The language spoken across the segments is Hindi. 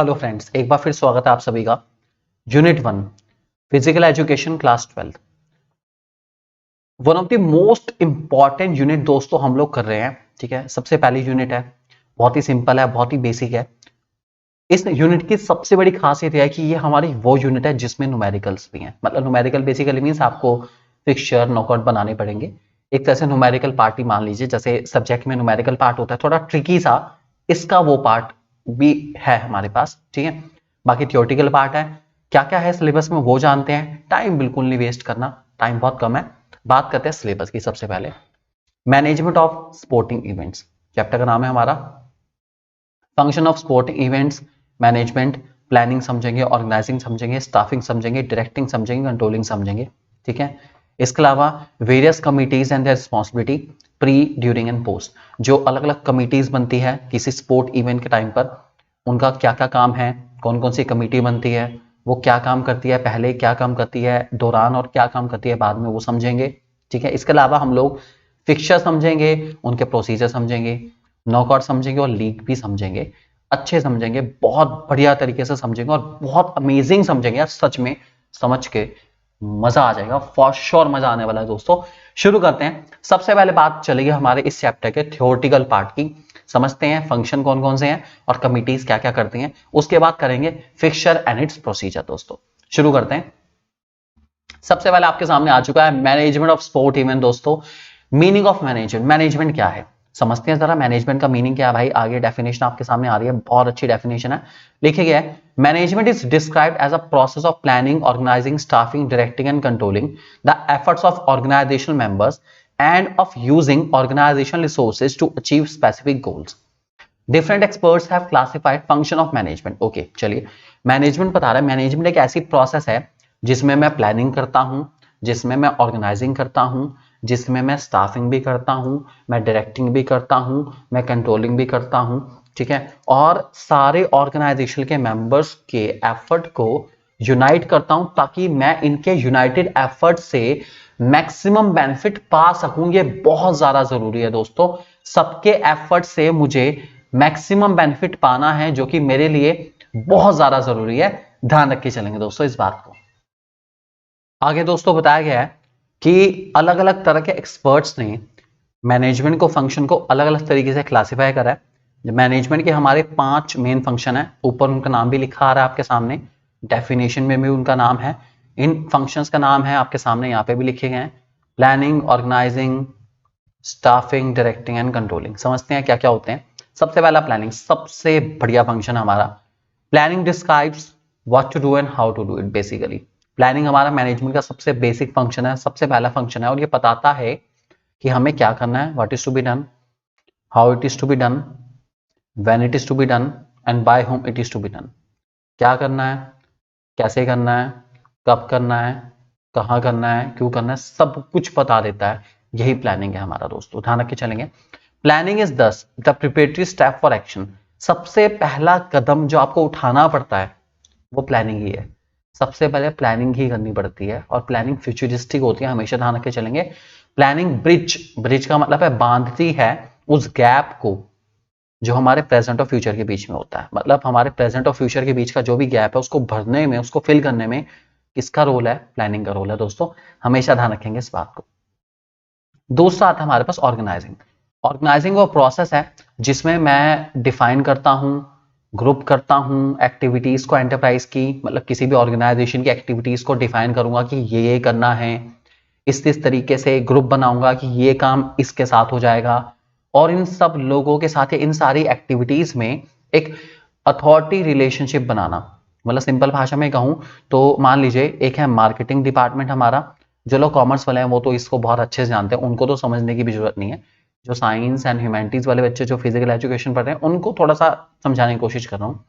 हेलो फ्रेंड्स, एक बार फिर स्वागत है आप सभी का। Unit 1 physical education class 12 one of the most important unit दोस्तों हम लोग कर रहे हैं। ठीक है, सबसे पहली यूनिट है, बहुत ही सिंपल है, बहुत ही बेसिक है। इस यूनिट की सबसे बड़ी खासियत यह है कि ये हमारी वो यूनिट है जिसमें न्यूमेरिकल्स भी हैं। मतलब न्यूमेरिकल बेसिकली मींस आपको फिक्सचर नॉकआउट बनाने पड़ेंगे। एक तरह से न्यूमेरिकल पार्ट ही मान लीजिए, जैसे सब्जेक्ट में न्यूमेरिकल पार्ट होता है थोड़ा ट्रिकी सा, इसका वो पार्ट भी है हमारे पास। ठीक है, बाकी थियोरेटिकल पार्ट है, क्या क्या है सिलेबस में वो जानते हैं। टाइम बिल्कुल नहीं वेस्ट करना, टाइम बहुत कम है। बात करते हैं सिलेबस की। सबसे पहले management of sporting events chapter का नाम है हमारा। Function of sporting events, management, planning समझेंगे, ऑर्गेनाइजिंग समझेंगे, स्टाफिंग समझेंगे, डायरेक्टिंग समझेंगे, कंट्रोलिंग समझेंगे। ठीक है, इसके अलावा various committees and their responsibility pre, during and post. जो अलग अलग कमिटीज बनती है किसी स्पोर्ट इवेंट के टाइम पर, उनका क्या क्या काम है, कौन कौन सी कमिटी बनती है, वो क्या काम करती है, पहले क्या काम करती है दौरान, और क्या काम करती है बाद में, वो समझेंगे। ठीक है, इसके अलावा हम लोग फिक्सचर समझेंगे, उनके प्रोसीजर समझेंगे, नॉकआउट समझेंगे और लीग भी समझेंगे। अच्छे समझेंगे, बहुत बढ़िया तरीके से समझेंगे और बहुत अमेजिंग समझेंगे यार। सच में समझ के मजा आ जाएगा, फॉर श्योर मजा आने वाला है दोस्तों। शुरू करते हैं। सबसे पहले बात चलेगी हमारे इस चैप्टर के थ्योरेटिकल पार्ट की। समझते हैं फंक्शन कौन कौन से हैं और कमिटीज क्या क्या करती हैं। उसके बाद करेंगे फिक्सचर एंड इट्स प्रोसीजर। दोस्तों शुरू करते हैं। सबसे पहले आपके सामने आ चुका है मैनेजमेंट ऑफ स्पोर्ट इवेंट। दोस्तों मीनिंग ऑफ मैनेजमेंट, मैनेजमेंट क्या है समझते हैं जरा। मैनेजमेंट का मीनिंग क्या है भाई, आगे डेफिनेशन आपके सामने आ रही है, बहुत अच्छी डेफिनेशन है, लिखी गया है। Management is described as a process of planning, organising, staffing, directing and controlling the efforts of organisational members and of using organisational resources to achieve specific goals. Different experts have classified function of management. Okay चलिए, मैनेजमेंट बता रहा है मैनेजमेंट एक ऐसी प्रोसेस है जिसमें मैं प्लानिंग करता हूं, जिसमें मैं ऑर्गेनाइजिंग करता हूं, जिसमें मैं स्टाफिंग भी करता हूं, मैं डायरेक्टिंग भी करता हूं, मैं कंट्रोलिंग भी करता हूं। ठीक है, और सारे ऑर्गेनाइजेशन के मेंबर्स के एफर्ट को यूनाइट करता हूं ताकि मैं इनके यूनाइटेड एफर्ट से मैक्सिमम बेनिफिट पा सकूं। ये बहुत ज्यादा जरूरी है दोस्तों, सबके एफर्ट से मुझे मैक्सिमम बेनिफिट पाना है, जो कि मेरे लिए बहुत ज्यादा जरूरी है। ध्यान रख के चलेंगे दोस्तों इस बात को। आगे दोस्तों बताया गया है कि अलग अलग तरह के एक्सपर्ट्स ने मैनेजमेंट को, फंक्शन को अलग अलग तरीके से क्लासिफाई करा है। मैनेजमेंट के हमारे 5 मेन फंक्शन है, ऊपर उनका नाम भी लिखा आ रहा है आपके सामने, डेफिनेशन में भी उनका नाम है। इन फंक्शंस का नाम है आपके सामने यहाँ पे भी लिखे गए हैं, planning, organising, staffing, directing and controlling. समझते हैं क्या क्या होते हैं। सबसे पहला प्लानिंग, सबसे बढ़िया फंक्शन हमारा। Planning describes what to do and how to do it. Basically planning हमारा मैनेजमेंट का सबसे बेसिक फंक्शन है, सबसे पहला फंक्शन है, और ये बताता है कि हमें क्या करना है, what is to be done, how it is to be done, when it is to be done and by whom it is to be done. क्या करना है, कैसे करना है, कब करना है, कहाँ करना है, क्यों करना है, सब कुछ बता देता है। यही प्लानिंग है हमारा दोस्तों, ध्यान रख के चलेंगे। प्लानिंग इज दस the preparatory step for action. सबसे पहला कदम जो आपको उठाना पड़ता है वो प्लानिंग ही है। सबसे पहले प्लानिंग ही करनी पड़ती है, और प्लानिंग फ्यूचरिस्टिक होती है, हमेशा ध्यान रख के चलेंगे। प्लानिंग ब्रिज, ब्रिज का मतलब है बांधती है उस गैप को जो हमारे प्रेजेंट और फ्यूचर के बीच में होता है। मतलब हमारे प्रेजेंट और फ्यूचर के बीच का जो भी गैप है उसको भरने में, उसको फिल करने में किसका रोल है, प्लानिंग का रोल है दोस्तों, हमेशा ध्यान रखेंगे इस बात को। दूसरा आता है हमारे पास ऑर्गेनाइजिंग। ऑर्गेनाइजिंग वो प्रोसेस है जिसमें मैं डिफाइन करता हूं, ग्रुप करता हूं एक्टिविटीज को, एंटरप्राइज की, मतलब किसी भी ऑर्गेनाइजेशन की एक्टिविटीज को डिफाइन करूंगा कि ये करना है, इस तरीके से ग्रुप बनाऊंगा कि ये काम इसके साथ हो जाएगा, और इन सब लोगों के साथ इन सारी एक्टिविटीज में एक अथॉरिटी रिलेशनशिप बनाना। मतलब सिंपल भाषा में कहूं तो मान लीजिए एक है मार्केटिंग डिपार्टमेंट हमारा। जो लोग कॉमर्स वाले हैं वो तो इसको बहुत अच्छे से जानते हैं, उनको तो समझने की भी जरूरत नहीं है। जो साइंस एंड ह्यूमैनिटीज वाले बच्चे जो फिजिकल एजुकेशन पढ़ रहे हैं उनको थोड़ा सा समझाने की कोशिश कर रहा हूँ।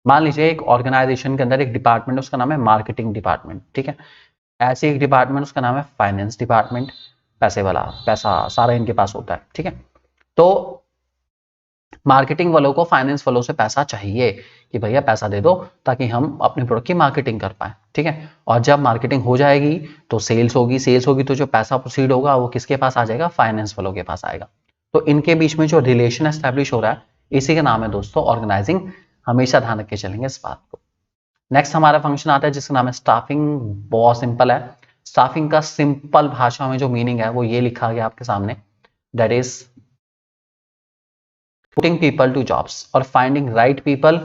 मान लीजिए एक ऑर्गेनाइजेशन के अंदर एक डिपार्टमेंट, उसका नाम है मार्केटिंग डिपार्टमेंट। ठीक है, ऐसे एक डिपार्टमेंट उसका नाम है फाइनेंस डिपार्टमेंट, पैसे वाला, पैसा सारा इनके पास होता है। ठीक है, तो मार्केटिंग वालों को फाइनेंस वालों से पैसा चाहिए कि भैया पैसा दे दो ताकि हम अपने प्रोडक्ट की मार्केटिंग कर पाए। ठीक है, और जब मार्केटिंग हो जाएगी तो सेल्स होगी, सेल्स होगी तो जो पैसा प्रोसीड होगा वो किसके पास आ जाएगा, फाइनेंस वालों के पास आएगा। तो इनके बीच में जो रिलेशन एस्टैब्लिश हो रहा है इसी का नाम है दोस्तों ऑर्गेनाइजिंग। हमेशा ध्यान रख के चलेंगे इस बात को। नेक्स्ट हमारा फंक्शन आता है जिसका नाम है स्टाफिंग। बहुत सिंपल है। स्टाफिंग का सिंपल भाषा में जो मीनिंग है वो ये लिखा गया आपके सामने, that is putting people to jobs और finding right people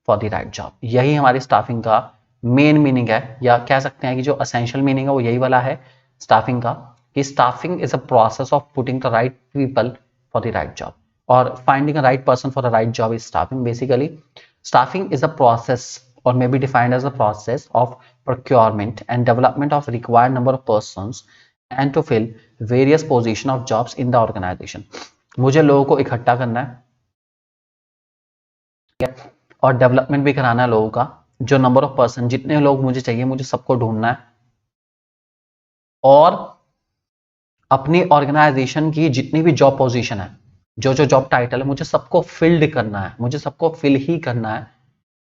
for the right job. यही हमारी स्टाफिंग का मेन मीनिंग है, या कह सकते हैं कि जो असेंशियल मीनिंग है वो यही वाला है स्टाफिंग का, कि staffing is a process of putting the right people for the right job और finding a right person for the right job is staffing. Basically staffing is a process or may be defined as a process of procurement and development of required number of persons and to fill various position of jobs in the organization। मुझे लोगों को इकट्ठा करना है और डेवलपमेंट भी कराना है लोगों का, जो नंबर ऑफ पर्सन, जितने लोग मुझे चाहिए मुझे सबको ढूंढना है और अपनी ऑर्गेनाइजेशन की जितनी भी जॉब पोजीशन है, जो जो जॉब टाइटल है, मुझे सबको फिल्ड करना है, मुझे सबको फिल ही करना है,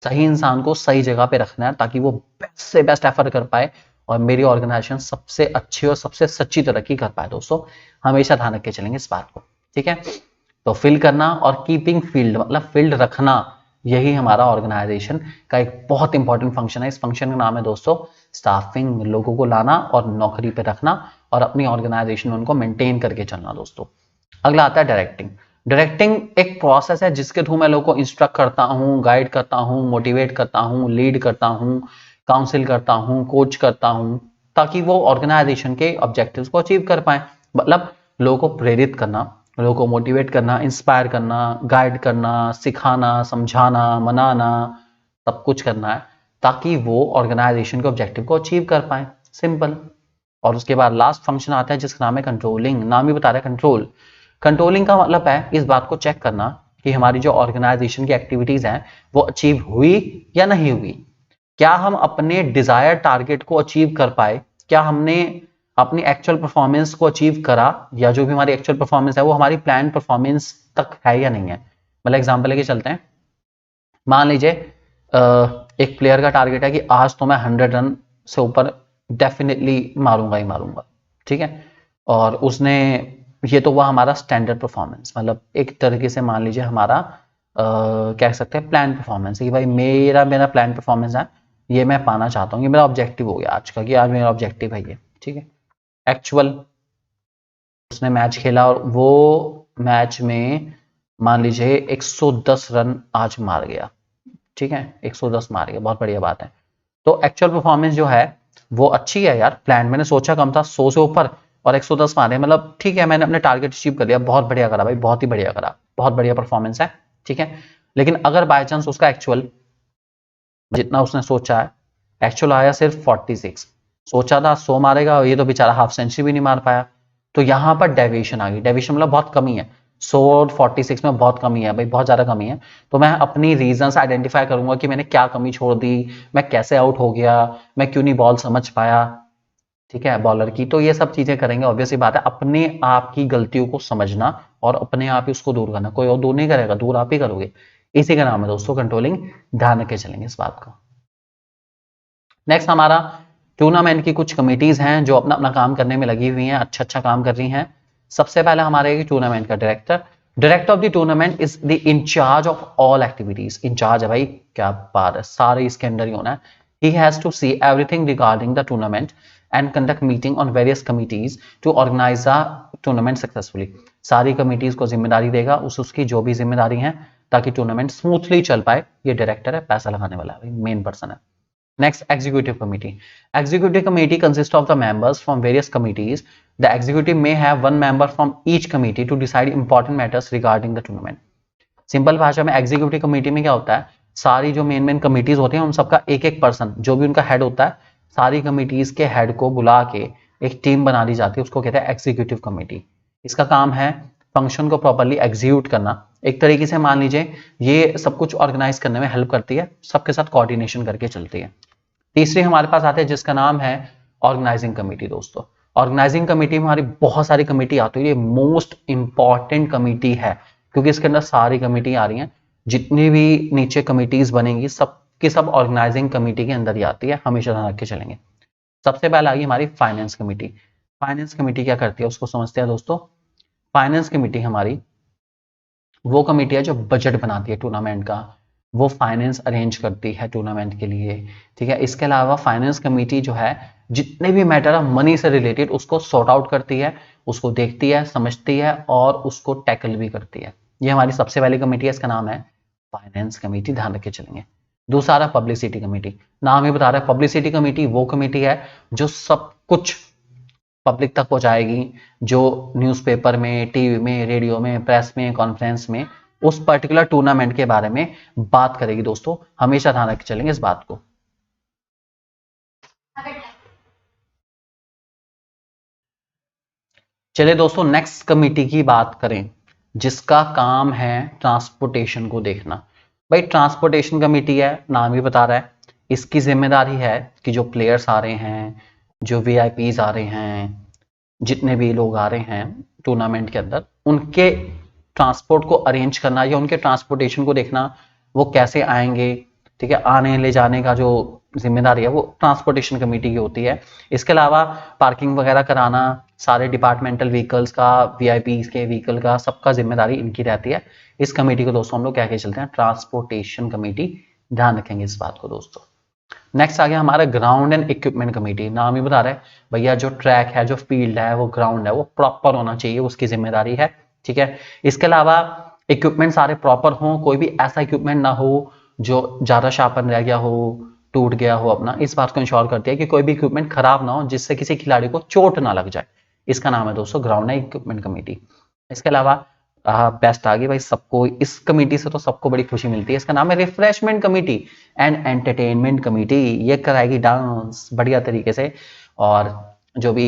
सही इंसान को सही जगह पे रखना है ताकि वो बेस्ट से बेस्ट एफर्ट कर पाए और मेरी ऑर्गेनाइजेशन सबसे अच्छी और सबसे सच्ची तरक्की कर पाए। दोस्तों हमेशा ध्यान रख के चलेंगे इस बात को, ठीक है। तो फिल करना और कीपिंग फील्ड मतलब फील्ड रखना, यही हमारा ऑर्गेनाइजेशन का एक बहुत इंपॉर्टेंट फंक्शन है। इस फंक्शन का नाम है दोस्तों स्टाफिंग। लोगों को लाना और नौकरी पे रखना और अपनी ऑर्गेनाइजेशन में उनको मेंटेन करके चलना। दोस्तों अगला आता है डायरेक्टिंग। डायरेक्टिंग एक प्रोसेस है जिसके थ्रू मैं लोगों को इंस्ट्रक्ट करता हूँ, गाइड करता हूँ, मोटिवेट करता हूँ, लीड करता हूँ, काउंसिल करता हूँ, कोच करता हूँ, ताकि वो ऑर्गेनाइजेशन के ऑब्जेक्टिव्स को अचीव कर पाए। मतलब लोगों को प्रेरित करना, लोगों को मोटिवेट करना, इंस्पायर करना, गाइड करना, सिखाना, समझाना, मनाना, सब कुछ करना है ताकि वो ऑर्गेनाइजेशन के ऑब्जेक्टिव को अचीव कर पाए। सिंपल। और उसके बाद लास्ट फंक्शन आता है जिसका नाम है कंट्रोलिंग। नाम ही बता रहा है कंट्रोल। कंट्रोलिंग का मतलब है इस बात को चेक करना कि हमारी जो ऑर्गेनाइजेशन की एक्टिविटीज हैं वो अचीव हुई या नहीं हुई, क्या हम अपने डिजायर टारगेट को अचीव कर पाए, क्या हमने अपनी एक्चुअल परफॉर्मेंस को अचीव करा, या जो भी हमारी एक्चुअल परफॉर्मेंस है वो हमारी प्लान परफॉर्मेंस तक है या नहीं है। मतलब एग्जांपल लेके चलते हैं, मान लीजिए एक प्लेयर का टारगेट है कि आज तो मैं 100 रन से ऊपर डेफिनेटली मारूंगा ही मारूंगा, ठीक है। और उसने, ये तो हुआ हमारा स्टैंडर्ड परफॉर्मेंस, मतलब एक तरीके से मान लीजिए हमारा कह सकते हैं प्लान परफॉर्मेंस है कि भाई मेरा मेरा प्लान परफॉर्मेंस है, ये मैं पाना चाहता हूँ, ये मेरा ऑब्जेक्टिव हो गया आज का कि आज मेरा ऑब्जेक्टिव है ये, ठीक है। एक्चुअल उसने मैच खेला और वो मैच में मान लीजिए 110 रन आज मार गया, ठीक है, 110 मार गया, बहुत बढ़िया बात है। तो एक्चुअल परफॉर्मेंस जो है वो अच्छी है यार, प्लान मैंने सोचा कम था, 100 से ऊपर और 110 मारे, मतलब ठीक है, मैंने अपने टारगेट अचीव कर लिया, बहुत बढ़िया करा भाई, बहुत ही बढ़िया करा, बहुत बढ़िया परफॉर्मेंस है, ठीक है। लेकिन अगर बाय चांस उसका एक्चुअल जितना उसने सोचा है, एक्चुअल आया सिर्फ 46, सोचा था 100 मारेगा, ये तो बेचारा हाफ सेंचुरी भी नहीं मार पाया, तो यहां पर डेविएशन आ गई। डेविएशन मतलब बहुत कमी है, 100 और 46 में बहुत कमी है भाई, बहुत ज्यादा कमी है। तो मैं अपनी रीजंस आइडेंटिफाई करूंगा कि मैंने क्या कमी छोड़ दी, मैं कैसे आउट हो गया, मैं क्यों नहीं बॉल समझ पाया, ठीक है, बॉलर की। तो ये सब चीजें करेंगे, ऑब्वियसली बात है, अपने आप की गलतियों को समझना और अपने आप ही उसको दूर करना, कोई और दूर नहीं करेगा, दूर आप ही करोगे। इसी का नाम है दोस्तों कंट्रोलिंग। ध्यान रख के चलेंगे इस बात को। नेक्स्ट हमारा टूर्नामेंट की कुछ कमिटीज हैं जो अपना अपना काम करने में लगी हुई हैं, अच्छा अच्छा काम कर रही हैं। सबसे पहले हमारे टूर्नामेंट का director of the tournament is the incharge of all activities. Incharge है भाई, क्या बात है, सारे इसके अंडर ही होना है। He has to see everything regarding the tournament and conduct meeting on various committees to organise the tournament successfully. सारी कमिटीज को जिम्मेदारी देगा, उसकी जो भी जिम्मेदारी है, ताकि टूर्नामेंट स्मूथली चल पाए। ये डायरेक्टर है, पैसा लगाने वाला है, मेन पर्सन है। Next, executive committee. Executive committee consists of the members from various committees. The executive may have one member from each committee to decide important matters regarding the tournament. Simple भाषा में एग्जीक्यूटिव कमेटी में क्या होता है, सारी जो मेन मेन कमिटीज होती हैं उन सबका एक एक पर्सन, जो भी उनका हेड होता है, सारी कमिटीज के हेड को बुला के एक टीम बना दी जाती है, उसको कहते हैं एग्जीक्यूटिव कमेटी। इसका काम है फंक्शन को प्रॉपर्ली एग्जीक्यूट करना। एक तरीके से मान लीजिए ये सब कुछ ऑर्गेनाइज करने में हेल्प करती है, सबके साथ कोऑर्डिनेशन करके चलती है। तीसरी हमारे पास आते हैं जिसका नाम है ऑर्गेनाइजिंग कमेटी। दोस्तों ऑर्गेनाइजिंग कमेटी में हमारी बहुत सारी कमेटी आती है, ये मोस्ट इंपॉर्टेंट कमेटी है क्योंकि इसके अंदर सारी कमेटी आ रही हैं, जितनी भी नीचे कमेटीज बनेंगी सब की सब ऑर्गेनाइजिंग कमेटी के अंदर ही आती है, हमेशा ध्यान रख के चलेंगे। सबसे पहले आ गई हमारी फाइनेंस कमेटी। फाइनेंस कमेटी क्या करती है उसको समझते हैं दोस्तों। फाइनेंस कमेटी हमारी वो कमेटी है जो बजट बनाती है टूर्नामेंट का, वो फाइनेंस अरेंज करती है टूर्नामेंट के लिए, ठीक है। इसके अलावा फाइनेंस कमेटी जो है जितने भी मैटर है मनी से रिलेटेड उसको सॉर्ट आउट करती है, उसको देखती है, समझती है और उसको टैकल भी करती है। ये हमारी सबसे पहली कमेटी है, इसका नाम है फाइनेंस कमेटी, ध्यान रख के चलेंगे। दूसरा रहा पब्लिसिटी कमेटी, नाम ही बता रहा है पब्लिसिटी कमेटी वो कमेटी है जो सब कुछ पब्लिक तक पहुंचाएगी, जो न्यूज़पेपर में, टीवी में, रेडियो में, प्रेस में, कॉन्फ्रेंस में उस पर्टिकुलर टूर्नामेंट के बारे में बात करेगी। दोस्तों हमेशा ध्यान रख के चलेंगे इस बात को। चलिए दोस्तों नेक्स्ट कमेटी की बात करें जिसका काम है ट्रांसपोर्टेशन को देखना। भाई ट्रांसपोर्टेशन कमेटी है, नाम ही बता रहा है, इसकी जिम्मेदारी है कि जो प्लेयर्स आ रहे हैं, जो वीआईपीज आ रहे हैं, जितने भी लोग आ रहे हैं टूर्नामेंट के अंदर, उनके ट्रांसपोर्ट को अरेंज करना या उनके ट्रांसपोर्टेशन को देखना, वो कैसे आएंगे, ठीक है, आने ले जाने का जो जिम्मेदारी है वो ट्रांसपोर्टेशन कमेटी की होती है। इसके अलावा पार्किंग वगैरह कराना, सारे डिपार्टमेंटल व्हीकल्स का, वीआईपी के व्हीकल का, सबका जिम्मेदारी इनकी रहती है। इस कमेटी को दोस्तों हम लोग क्या कह चलते हैं, ट्रांसपोर्टेशन कमेटी, ध्यान रखेंगे इस बात को दोस्तों। नेक्स्ट आ गया हमारा ग्राउंड एंड इक्विपमेंट कमेटी, नाम ही बता रहा है भैया जो ट्रैक है, जो फील्ड है, वो ग्राउंड है, वो प्रॉपर होना चाहिए, उसकी जिम्मेदारी है, ठीक है। इसके अलावा इक्विपमेंट सारे प्रॉपर हों, कोई भी ऐसा इक्विपमेंट ना हो जो ज्यादा शार्पन रह गया हो, टूट गया हो अपना, इस बात को इंश्योर करती है कि कोई भी इक्विपमेंट खराब ना हो जिससे किसी खिलाड़ी को चोट ना लग जाए। इसका नाम है दोस्तों ग्राउंड एंड इक्विपमेंट कमेटी। इसके अलावा बेस्ट आ गई भाई, सबको इस कमेटी से तो सबको बड़ी खुशी मिलती है, इसका नाम है refreshment committee and entertainment committee. ये कराएगी डांस बढ़िया तरीके से, और जो भी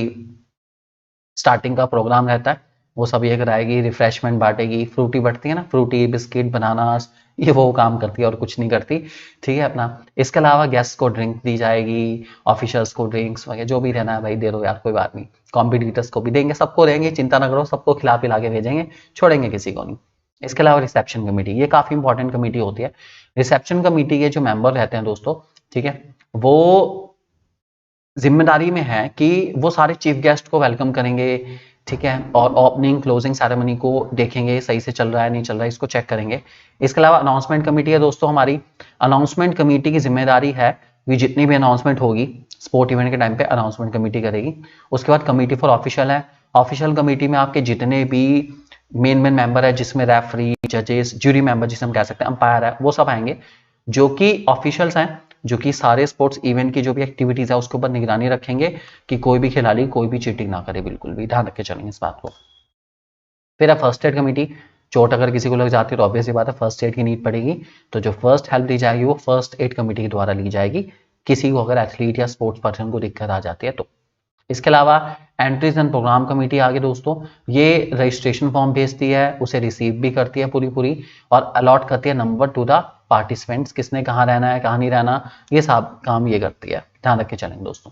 स्टार्टिंग का प्रोग्राम रहता है वो सब ये कराएगी, रिफ्रेशमेंट बांटेगी, फ्रूटी बढ़ती है ना, फ्रूटी, बिस्किट, बनानास, ये वो काम करती है और कुछ नहीं करती, ठीक है अपना। इसके अलावा गेस्ट को ड्रिंक दी जाएगी, ऑफिसर्स को ड्रिंक्स वगैरह जो भी रहना है भाई दे दो यार, कोई बात नहीं, कॉम्पिटिटर्स को भी देंगे, सबको देंगे, चिंता ना करो, सबको खिला पिला के भेजेंगे, छोड़ेंगे किसी को नहीं। इसके अलावा रिसेप्शन कमेटी, ये काफी इंपॉर्टेंट कमेटी होती है। रिसेप्शन कमेटी के जो मेंबर रहते हैं दोस्तों, ठीक है, वो जिम्मेदारी में है कि वो सारे चीफ गेस्ट को वेलकम करेंगे, ठीक है, और ओपनिंग क्लोजिंग सेरेमनी को देखेंगे सही से चल रहा है नहीं चल रहा है, इसको चेक करेंगे। इसके अलावा अनाउंसमेंट कमेटी है दोस्तों हमारी, अनाउंसमेंट कमेटी की जिम्मेदारी है कि जितनी भी अनाउंसमेंट होगी स्पोर्ट इवेंट के टाइम पे अनाउंसमेंट कमेटी करेगी। उसके बाद कमेटी फॉर ऑफिशियल है, ऑफिशियल कमेटी में आपके जितने भी मेन मेंबर है, जिसमें रेफरी, जजेस, ज्यूरी मेंबर जिसे हम कह सकते हैं, अंपायर है, वो सब आएंगे जो कि ऑफिशियल्स हैं, जो कि सारे स्पोर्ट्स इवेंट की जो भी एक्टिविटीज है उसके ऊपर निगरानी रखेंगे कि कोई भी खिलाड़ी कोई भी चीटिंग ना करे, बिल्कुल भी ध्यान रख के चलेंगे इस बात को। फिर है फर्स्ट एड कमेटी, चोट अगर किसी को लग जाती है तो ऑब्वियसली बात है फर्स्ट एड की नीड पड़ेगी, तो जो फर्स्ट हेल्प दी जाएगी वो फर्स्ट एड कमेटी के द्वारा ली जाएगी, किसी को अगर एथलीट या स्पोर्ट्स पर्सन को दिक्कत आ जाती है तो। इसके अलावा एंट्रीज एंड प्रोग्राम कमेटी आगे दोस्तों, ये रजिस्ट्रेशन फॉर्म भेजती है, उसे रिसीव भी करती है पूरी और अलॉट करती है नंबर टू द पार्टिसिपेंट्स, किसने कहाँ रहना है, कहाँ नहीं रहना, ये सब काम ये करती है, ध्यान रख के चलेंगे दोस्तों।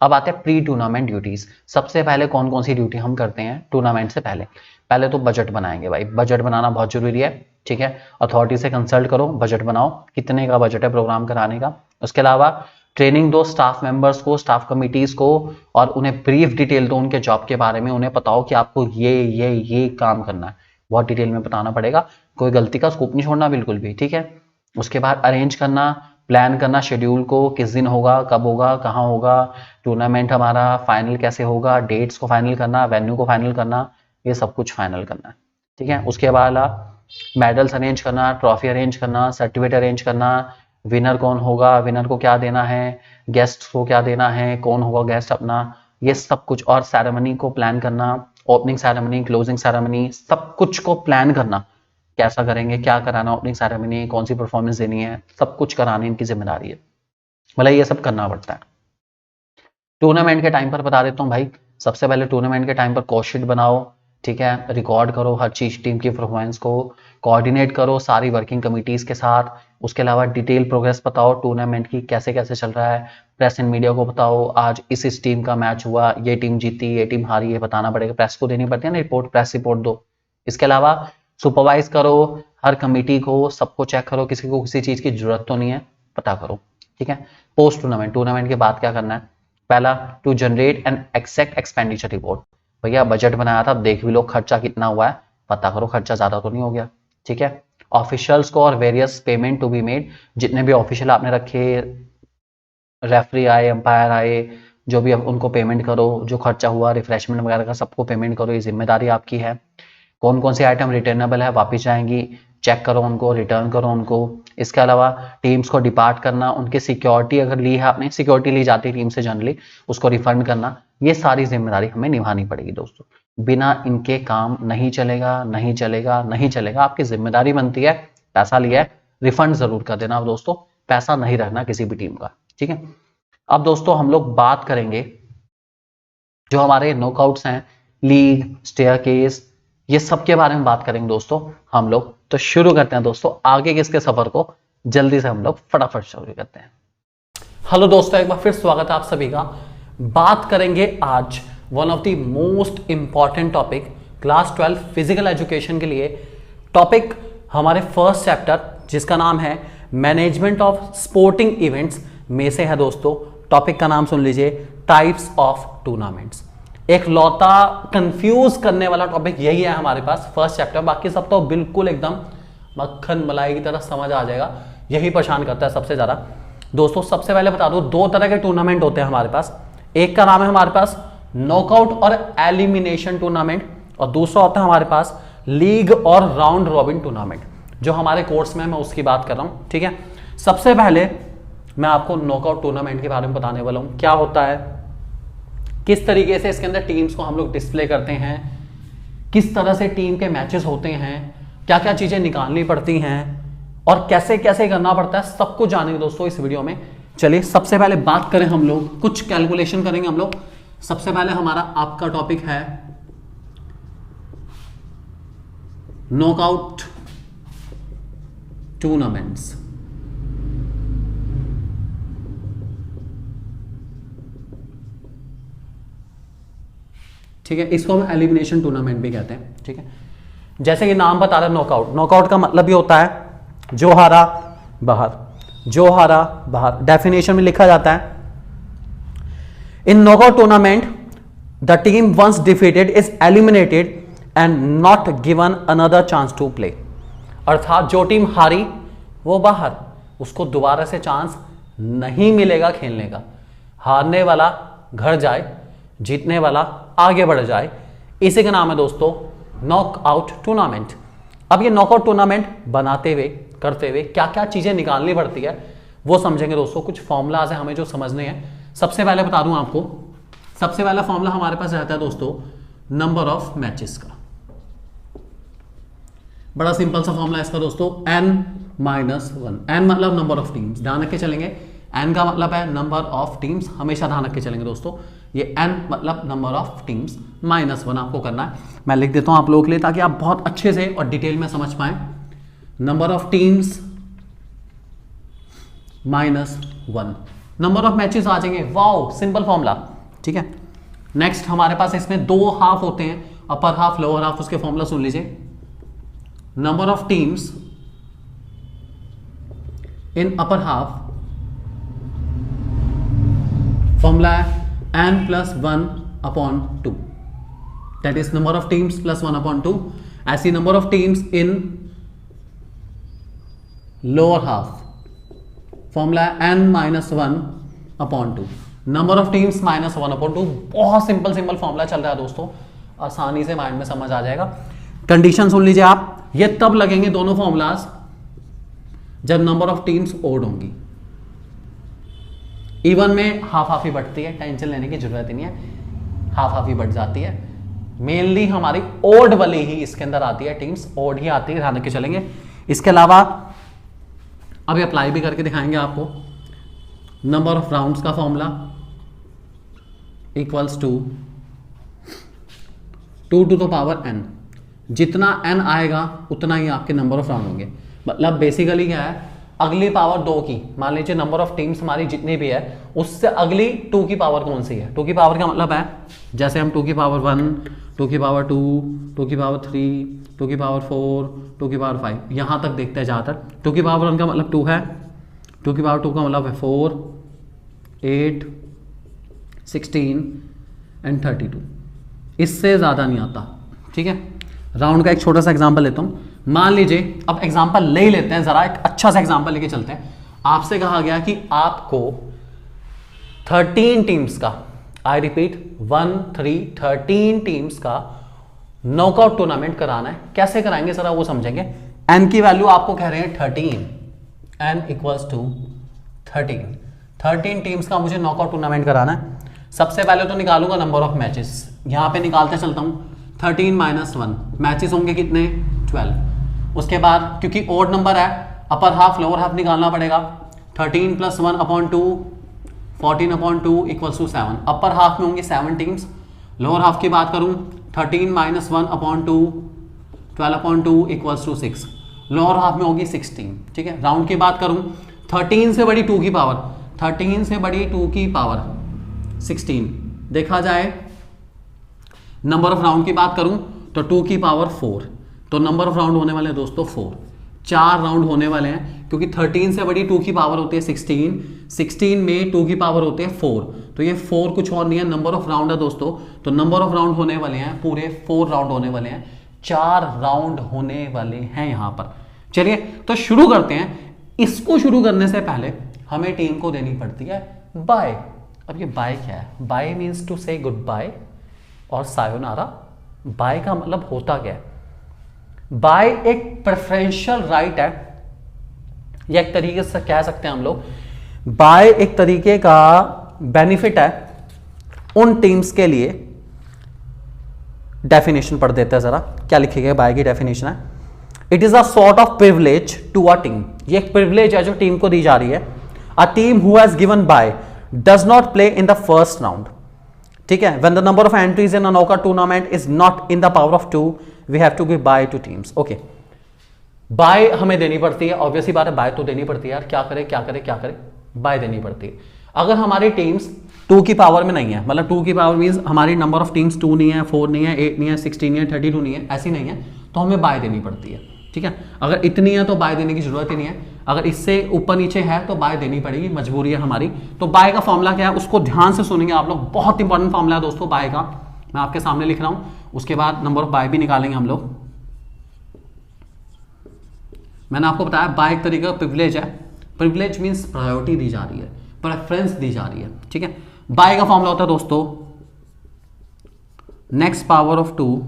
अब आते हैं प्री टूर्नामेंट ड्यूटीज। सबसे पहले कौन कौन सी ड्यूटी हम करते हैं टूर्नामेंट से पहले? पहले तो बजट बनाएंगे भाई, बजट बनाना बहुत जरूरी है, ठीक है, अथॉरिटी से कंसल्ट करो, बजट बनाओ, कितने का बजट है प्रोग्राम कराने का। उसके अलावा ट्रेनिंग दो स्टाफ मेंबर्स को, स्टाफ कमिटीज को, और उन्हें ब्रीफ डिटेल दो उनके जॉब के बारे में, उन्हें बताओ कि आपको ये काम करना है, बहुत डिटेल में बताना पड़ेगा, कोई गलती का स्कोप नहीं छोड़ना बिल्कुल भी, ठीक है। उसके बाद अरेंज करना, प्लान करना शेड्यूल को, किस दिन होगा, कब होगा, कहाँ होगा टूर्नामेंट हमारा, फाइनल कैसे होगा, डेट्स को फाइनल करना, वेन्यू को फाइनल करना, ये सब कुछ फाइनल करना है, ठीक है। उसके बाद मेडल्स अरेंज करना, ट्रॉफी अरेंज करना, सर्टिफिकेट अरेंज करना, विनर कौन होगा, विनर को क्या देना है, गेस्ट को क्या देना है, कौन होगा गेस्ट अपना, ये सब कुछ, और सेरेमनी को प्लान करना, ओपनिंग सेरेमनी, क्लोजिंग सेरेमनी, सब कुछ को प्लान करना, कैसा करेंगे, क्या कराना, ओपनिंग सेरेमनी, कौन सी परफॉर्मेंस देनी है, सब कुछ करानी इनकी जिम्मेदारी है, मतलब ये सब करना पड़ता है। टूर्नामेंट के टाइम पर बता देता हूँ भाई, सबसे पहले टूर्नामेंट के टाइम पर कॉस्ट शीट बनाओ, ठीक है, रिकॉर्ड करो हर चीज, टीम की परफॉर्मेंस को कोऑर्डिनेट करो सारी वर्किंग कमिटीज के साथ। उसके अलावा डिटेल प्रोग्रेस बताओ टूर्नामेंट की, कैसे कैसे चल रहा है, प्रेस एंड मीडिया को बताओ आज इस टीम का मैच हुआ, ये टीम जीती, ये टीम हारी, ये बताना पड़ेगा, प्रेस को देनी पड़ती है ना रिपोर्ट, प्रेस रिपोर्ट दो। इसके अलावा सुपरवाइज करो हर कमेटी को, सबको चेक करो, किसी को किसी चीज की जरूरत तो नहीं है, पता करो, ठीक है। पोस्ट टूर्नामेंट, टूर्नामेंट के बाद क्या करना है? पहला, to generate an exact expenditure report, भैया बजट बनाया था, देख भी लो खर्चा कितना हुआ है, पता करो खर्चा ज्यादा तो नहीं हो गया, ठीक है। ऑफिशियल्स को और various payment to be made, जितने भी ऑफिशियल आपने रखे, रेफरी आए, अंपायर आए, जो भी अब उनको पेमेंट करो, जो खर्चा हुआ रिफ्रेशमेंट वगैरह का सबको पेमेंट करो, ये जिम्मेदारी आपकी है। कौन कौन से आइटम रिटर्नेबल है, वापस जाएंगी, चेक करो उनको, रिटर्न करो उनको। इसके अलावा टीम्स को डिपार्ट करना, उनकी सिक्योरिटी अगर ली है आपने, सिक्योरिटी ली जाती है टीम से जनरली, उसको रिफंड करना, ये सारी जिम्मेदारी हमें निभानी पड़ेगी दोस्तों। बिना इनके काम नहीं चलेगा, नहीं चलेगा, नहीं चलेगा। आपकी जिम्मेदारी बनती है, पैसा लिया है, रिफंड जरूर कर देना दोस्तों, पैसा नहीं रखना किसी भी टीम का, ठीक है। अब दोस्तों हम लोग बात करेंगे जो हमारे नॉकआउट्स हैं, लीग, स्टेयरकेस, ये सब के बारे में बात करेंगे दोस्तों हम लोग। तो शुरू करते हैं दोस्तों आगे के इसके सफर को, जल्दी से हम लोग फटाफट शुरू करते हैं। हेलो दोस्तों, एक बार फिर स्वागत है आप सभी का। बात करेंगे आज one of the most important topic class 12 physical education के लिए। टॉपिक हमारे फर्स्ट चैप्टर जिसका नाम है मैनेजमेंट ऑफ स्पोर्टिंग इवेंट्स में से है दोस्तों। टॉपिक का नाम सुन लीजिए, टाइप्स ऑफ टूर्नामेंट्स। एक लौता कंफ्यूज करने वाला टॉपिक यही है हमारे पास फर्स्ट चैप्टर। बाकी सब तो बिल्कुल एकदम मक्खन मलाई की तरह समझ आ जाएगा, यही परेशान करता है सबसे ज्यादा दोस्तों। सबसे पहले बता दूं, दो तरह के टूर्नामेंट होते हैं हमारे पास। एक का नाम है हमारे पास नॉकआउट और एलिमिनेशन टूर्नामेंट, और दूसरा होता है हमारे पास लीग और राउंड रॉबिन टूर्नामेंट, जो हमारे कोर्स में मैं उसकी बात कर रहा हूं, ठीक है। सबसे पहले मैं आपको नॉकआउट टूर्नामेंट के बारे में बताने वाला हूं, क्या होता है, किस तरीके से इसके अंदर टीम्स को हम लोग डिस्प्ले करते हैं, किस तरह से टीम के मैचेस होते हैं, क्या क्या चीजें निकालनी पड़ती हैं और कैसे कैसे करना पड़ता है, सब कुछ जानेंगे दोस्तों इस वीडियो में। चलिए सबसे पहले बात करें, हम लोग कुछ कैलकुलेशन करेंगे हम लोग। सबसे पहले हमारा आपका टॉपिक है नॉकआउट टूर्नामेंट्स। ठीक है, इसको हम एलिमिनेशन टूर्नामेंट भी कहते हैं, ठीक है। जैसे कि नाम बता रहा है नॉकआउट, नॉकआउट का मतलब ये होता है जो हारा बाहर, जो हारा बाहर। डेफिनेशन में लिखा जाता है, in knockout tournament the team once defeated is eliminated and not given another chance to play. अर्थात जो टीम हारी वो बाहर, उसको दोबारा से चांस नहीं मिलेगा खेलने का। हारने वाला घर जाए, जीतने वाला आगे बढ़ जाए, इसी का नाम है दोस्तों नॉकआउट टूर्नामेंट। अब ये नॉकआउट टूर्नामेंट बनाते हुए, करते हुए क्या क्या चीजें निकालनी पड़ती है वो समझेंगे दोस्तों। कुछ फॉर्मूलाज है हमें जो समझने हैं। सबसे पहले बता दूं आपको, सबसे पहला फॉर्मूला हमारे पास रहता है दोस्तों नंबर ऑफ मैचेस का। बड़ा सिंपल सा फॉर्मूला इसका दोस्तों, n-1। n मतलब नंबर ऑफ टीम्स, ध्यान रख के चलेंगे। n का मतलब है नंबर ऑफ टीम्स, हमेशा ध्यान रख के चलेंगे दोस्तों। ये n मतलब नंबर ऑफ टीम्स, -1 आपको करना है। मैं लिख देता हूं आप लोगों के लिए ताकि आप बहुत अच्छे से और डिटेल में समझ पाए। Number of teams -1, number of matches आ जाएंगे। वाओ, सिंपल फॉर्मूला, ठीक है। नेक्स्ट हमारे पास इसमें दो हाफ होते हैं, अपर हाफ लोअर हाफ। उसके फॉर्मूला सुन लीजिए, number of teams in upper half, formula है n+1/2, that is number of teams plus 1/2। ऐसी number of teams in lower half, formula है n-1/2, नंबर ऑफ टीम्स -1/2। बहुत सिंपल सिंपल फॉर्मूला चल रहा है दोस्तों, आसानी से माइंड में समझ आ जाएगा। कंडीशन सुन लीजिए आप, ये तब लगेंगे दोनों फॉर्मूलाज जब नंबर ऑफ टीम्स ओड होंगी। इवन में हाफ हाफ ही बढ़ती है, टेंशन लेने की जरूरत ही नहीं है, हाफ हाफ ही बढ़ जाती है। मेनली हमारी ओड वाली ही इसके अंदर आती है, टीम्स ओड ही आती है, ध्यान रख के चलेंगे। इसके अलावा अभी अप्लाई भी करके दिखाएंगे आपको। नंबर ऑफ राउंड्स का formula equals to 2 to the power n। जितना n आएगा उतना ही आपके नंबर ऑफ राउंड होंगे। मतलब बेसिकली क्या है, अगली पावर 2 की, मान लीजिए नंबर ऑफ टीम्स हमारी जितनी भी है उससे अगली 2 की पावर कौन सी है। 2 की पावर का मतलब है, जैसे हम 2 की पावर 1, 2 की पावर 2, 2 की पावर 3, 2 की पावर 4, 2 की पावर 5, यहां तक देखते हैं जहां तक। 2 की पावर 1 का मतलब 2 है, 2 की पावर 2 का मतलब है 4, 8, 16 एंड 32। इससे ज्यादा नहीं आता, ठीक है। राउंड का एक छोटा सा एग्जांपल लेता हूं। मान लीजिए अब एग्जांपल ले ही लेते हैं, जरा एक अच्छा सा एग्जांपल लेके चलते हैं। आपसे कहा गया कि आपको 13 टीम्स का, आई रिपीट 1 3 13 टीम्स का नॉकआउट टूर्नामेंट कराना है। कैसे कराएंगे जरा वो समझेंगे। एन की वैल्यू आपको कह रहे हैं 13, एन इक्वल्स टू 13 टीम्स का मुझे नॉकआउट टूर्नामेंट कराना है। सबसे पहले तो निकालूंगा नंबर ऑफ मैचेस, यहां पे निकालते चलता हूं 13 - 1 मैचेस होंगे कितने 12। उसके बाद क्योंकि ओड नंबर है, अपर हाफ लोअर हाफ निकालना पड़ेगा। 13 + 1/2 14/2 इक्वल्स टू 7। अपर हाफ में होंगे 7 टीम्स। लोअर हाफ की बात करूं 13 - 1/2 12/2 इक्वल्स टू 6। लोअर हाफ में होगी 16। ठीक है, राउंड की बात करूं 13 से बड़ी 2 की पावर, 13 से बड़ी 2 की पावर 16। देखा जाए नंबर ऑफ राउंड की बात करूं तो 2 की पावर 4, तो नंबर ऑफ राउंड होने वाले हैं दोस्तों 4। 4 राउंड होने वाले हैं क्योंकि 13 से बड़ी 2 की पावर होती है 16, 16 में 2 की पावर होते हैं 4, तो ये 4 कुछ और नहीं है, नंबर ऑफ राउंड है दोस्तों। तो नंबर ऑफ राउंड होने वाले हैं पूरे 4 राउंड होने वाले हैं, 4 राउंड होने वाले हैं यहां पर। चलिए तो शुरू करते हैं। इसको शुरू करने से पहले हमें टीम को देनी पड़ती है बाय। अब ये बाय क्या है? बाय मीन्स टू से गुड बाय और सायोनारा। बाय का मतलब होता क्या है? बाय एक प्रेफरेंशियल राइट है, या एक तरीके से कह सकते हैं हम लोग बाय एक तरीके का बेनिफिट है उन टीम्स के लिए। डेफिनेशन पढ़ देते हैं जरा, क्या लिखेगा बाय की डेफिनेशन है। It is a sort of privilege to a team. ये एक प्रिविलेज है जो टीम को दी जा रही है। A team who has given bye does not play in the first round. ठीक है, when the number of entries in a knockout tournament is not in the power of 2 we have to give bye to teams. Okay, bye हमें देनी पड़ती है, ऑब्वियस ही बात है, बाय तो देनी पड़ती है यार, क्या करे क्या करे क्या करे, बाय देनी पड़ती है। अगर हमारी टीम्स 2 की पावर में नहीं है, मतलब 2 की पावर मींस हमारी नंबर ऑफ टीम्स 2 नहीं है, 4 नहीं है, 8 नहीं है, 16 नहीं है, 32 नहीं है, ऐसी नहीं है, तो हमें बाय देनी पड़ती है। ठीक है, अगर इतनी है तो बाय देने की जरूरत ही नहीं है, अगर इससे ऊपर नीचे है तो बाय देनी पड़ेगी, मजबूरी है हमारी। तो बाय का फॉर्मूला क्या है उसको ध्यान से सुनेंगे आप लोग, बहुत इंपॉर्टेंट फॉर्मूला है दोस्तों बाय का, मैं आपके सामने लिख रहा हूं। उसके बाद नंबर ऑफ बाय भी निकालेंगे हम लोग। मैंने आपको बताया बाय एक तरीके का प्रिविलेज है। प्रिविलेज मींस प्रायोरिटी दी जा रही है, प्रेफरेंस दी जा रही है। ठीक है, बाय का फॉर्मूला होता है दोस्तों next power of 2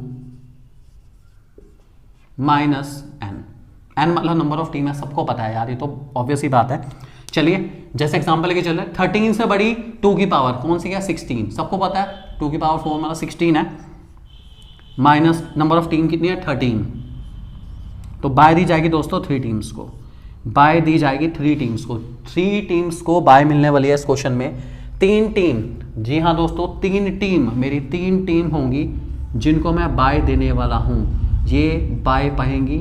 minus n. N मतलब नंबर ऑफ टीम है, सबको पता है यार, ये तो ऑब्वियस ही बात है। चलिए जैसे एग्जांपल लेके चल रहे हैं, 13 से बड़ी 2 की पावर कौन सी है 16, सबको पता है 2 की पावर 4 मतलब 16 है, माइनस नंबर ऑफ टीम कितनी है 13, तो बाय दी जाएगी दोस्तों 3 टीम्स को, बाय दी जाएगी 3 टीम्स को। 3 टीम्स को बाय मिलने वाली है इस क्वेश्चन में। 3 टीम, जी हाँ दोस्तों 3 टीम, मेरी 3 टीम होंगी जिनको मैं बाय देने वाला हूं, ये बाय पाएंगी।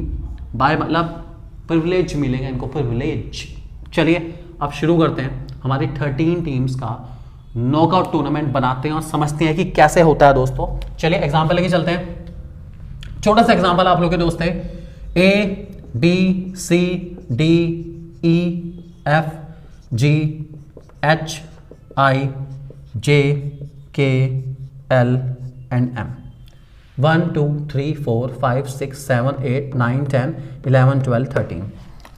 बाय मतलब प्रिविलेज मिलेगा इनको, प्रिविलेज। चलिए अब शुरू करते हैं, हमारी 13 टीम्स का नॉकआउट टूर्नामेंट बनाते हैं और समझते हैं कि कैसे होता है दोस्तों। चलिए एग्जांपल लेके चलते हैं। छोटा सा एग्जांपल आप लोग के दोस्त है, A B C D E F G H I J K L and M। 1 2 3 4 5 6 7 8 9 10 11 12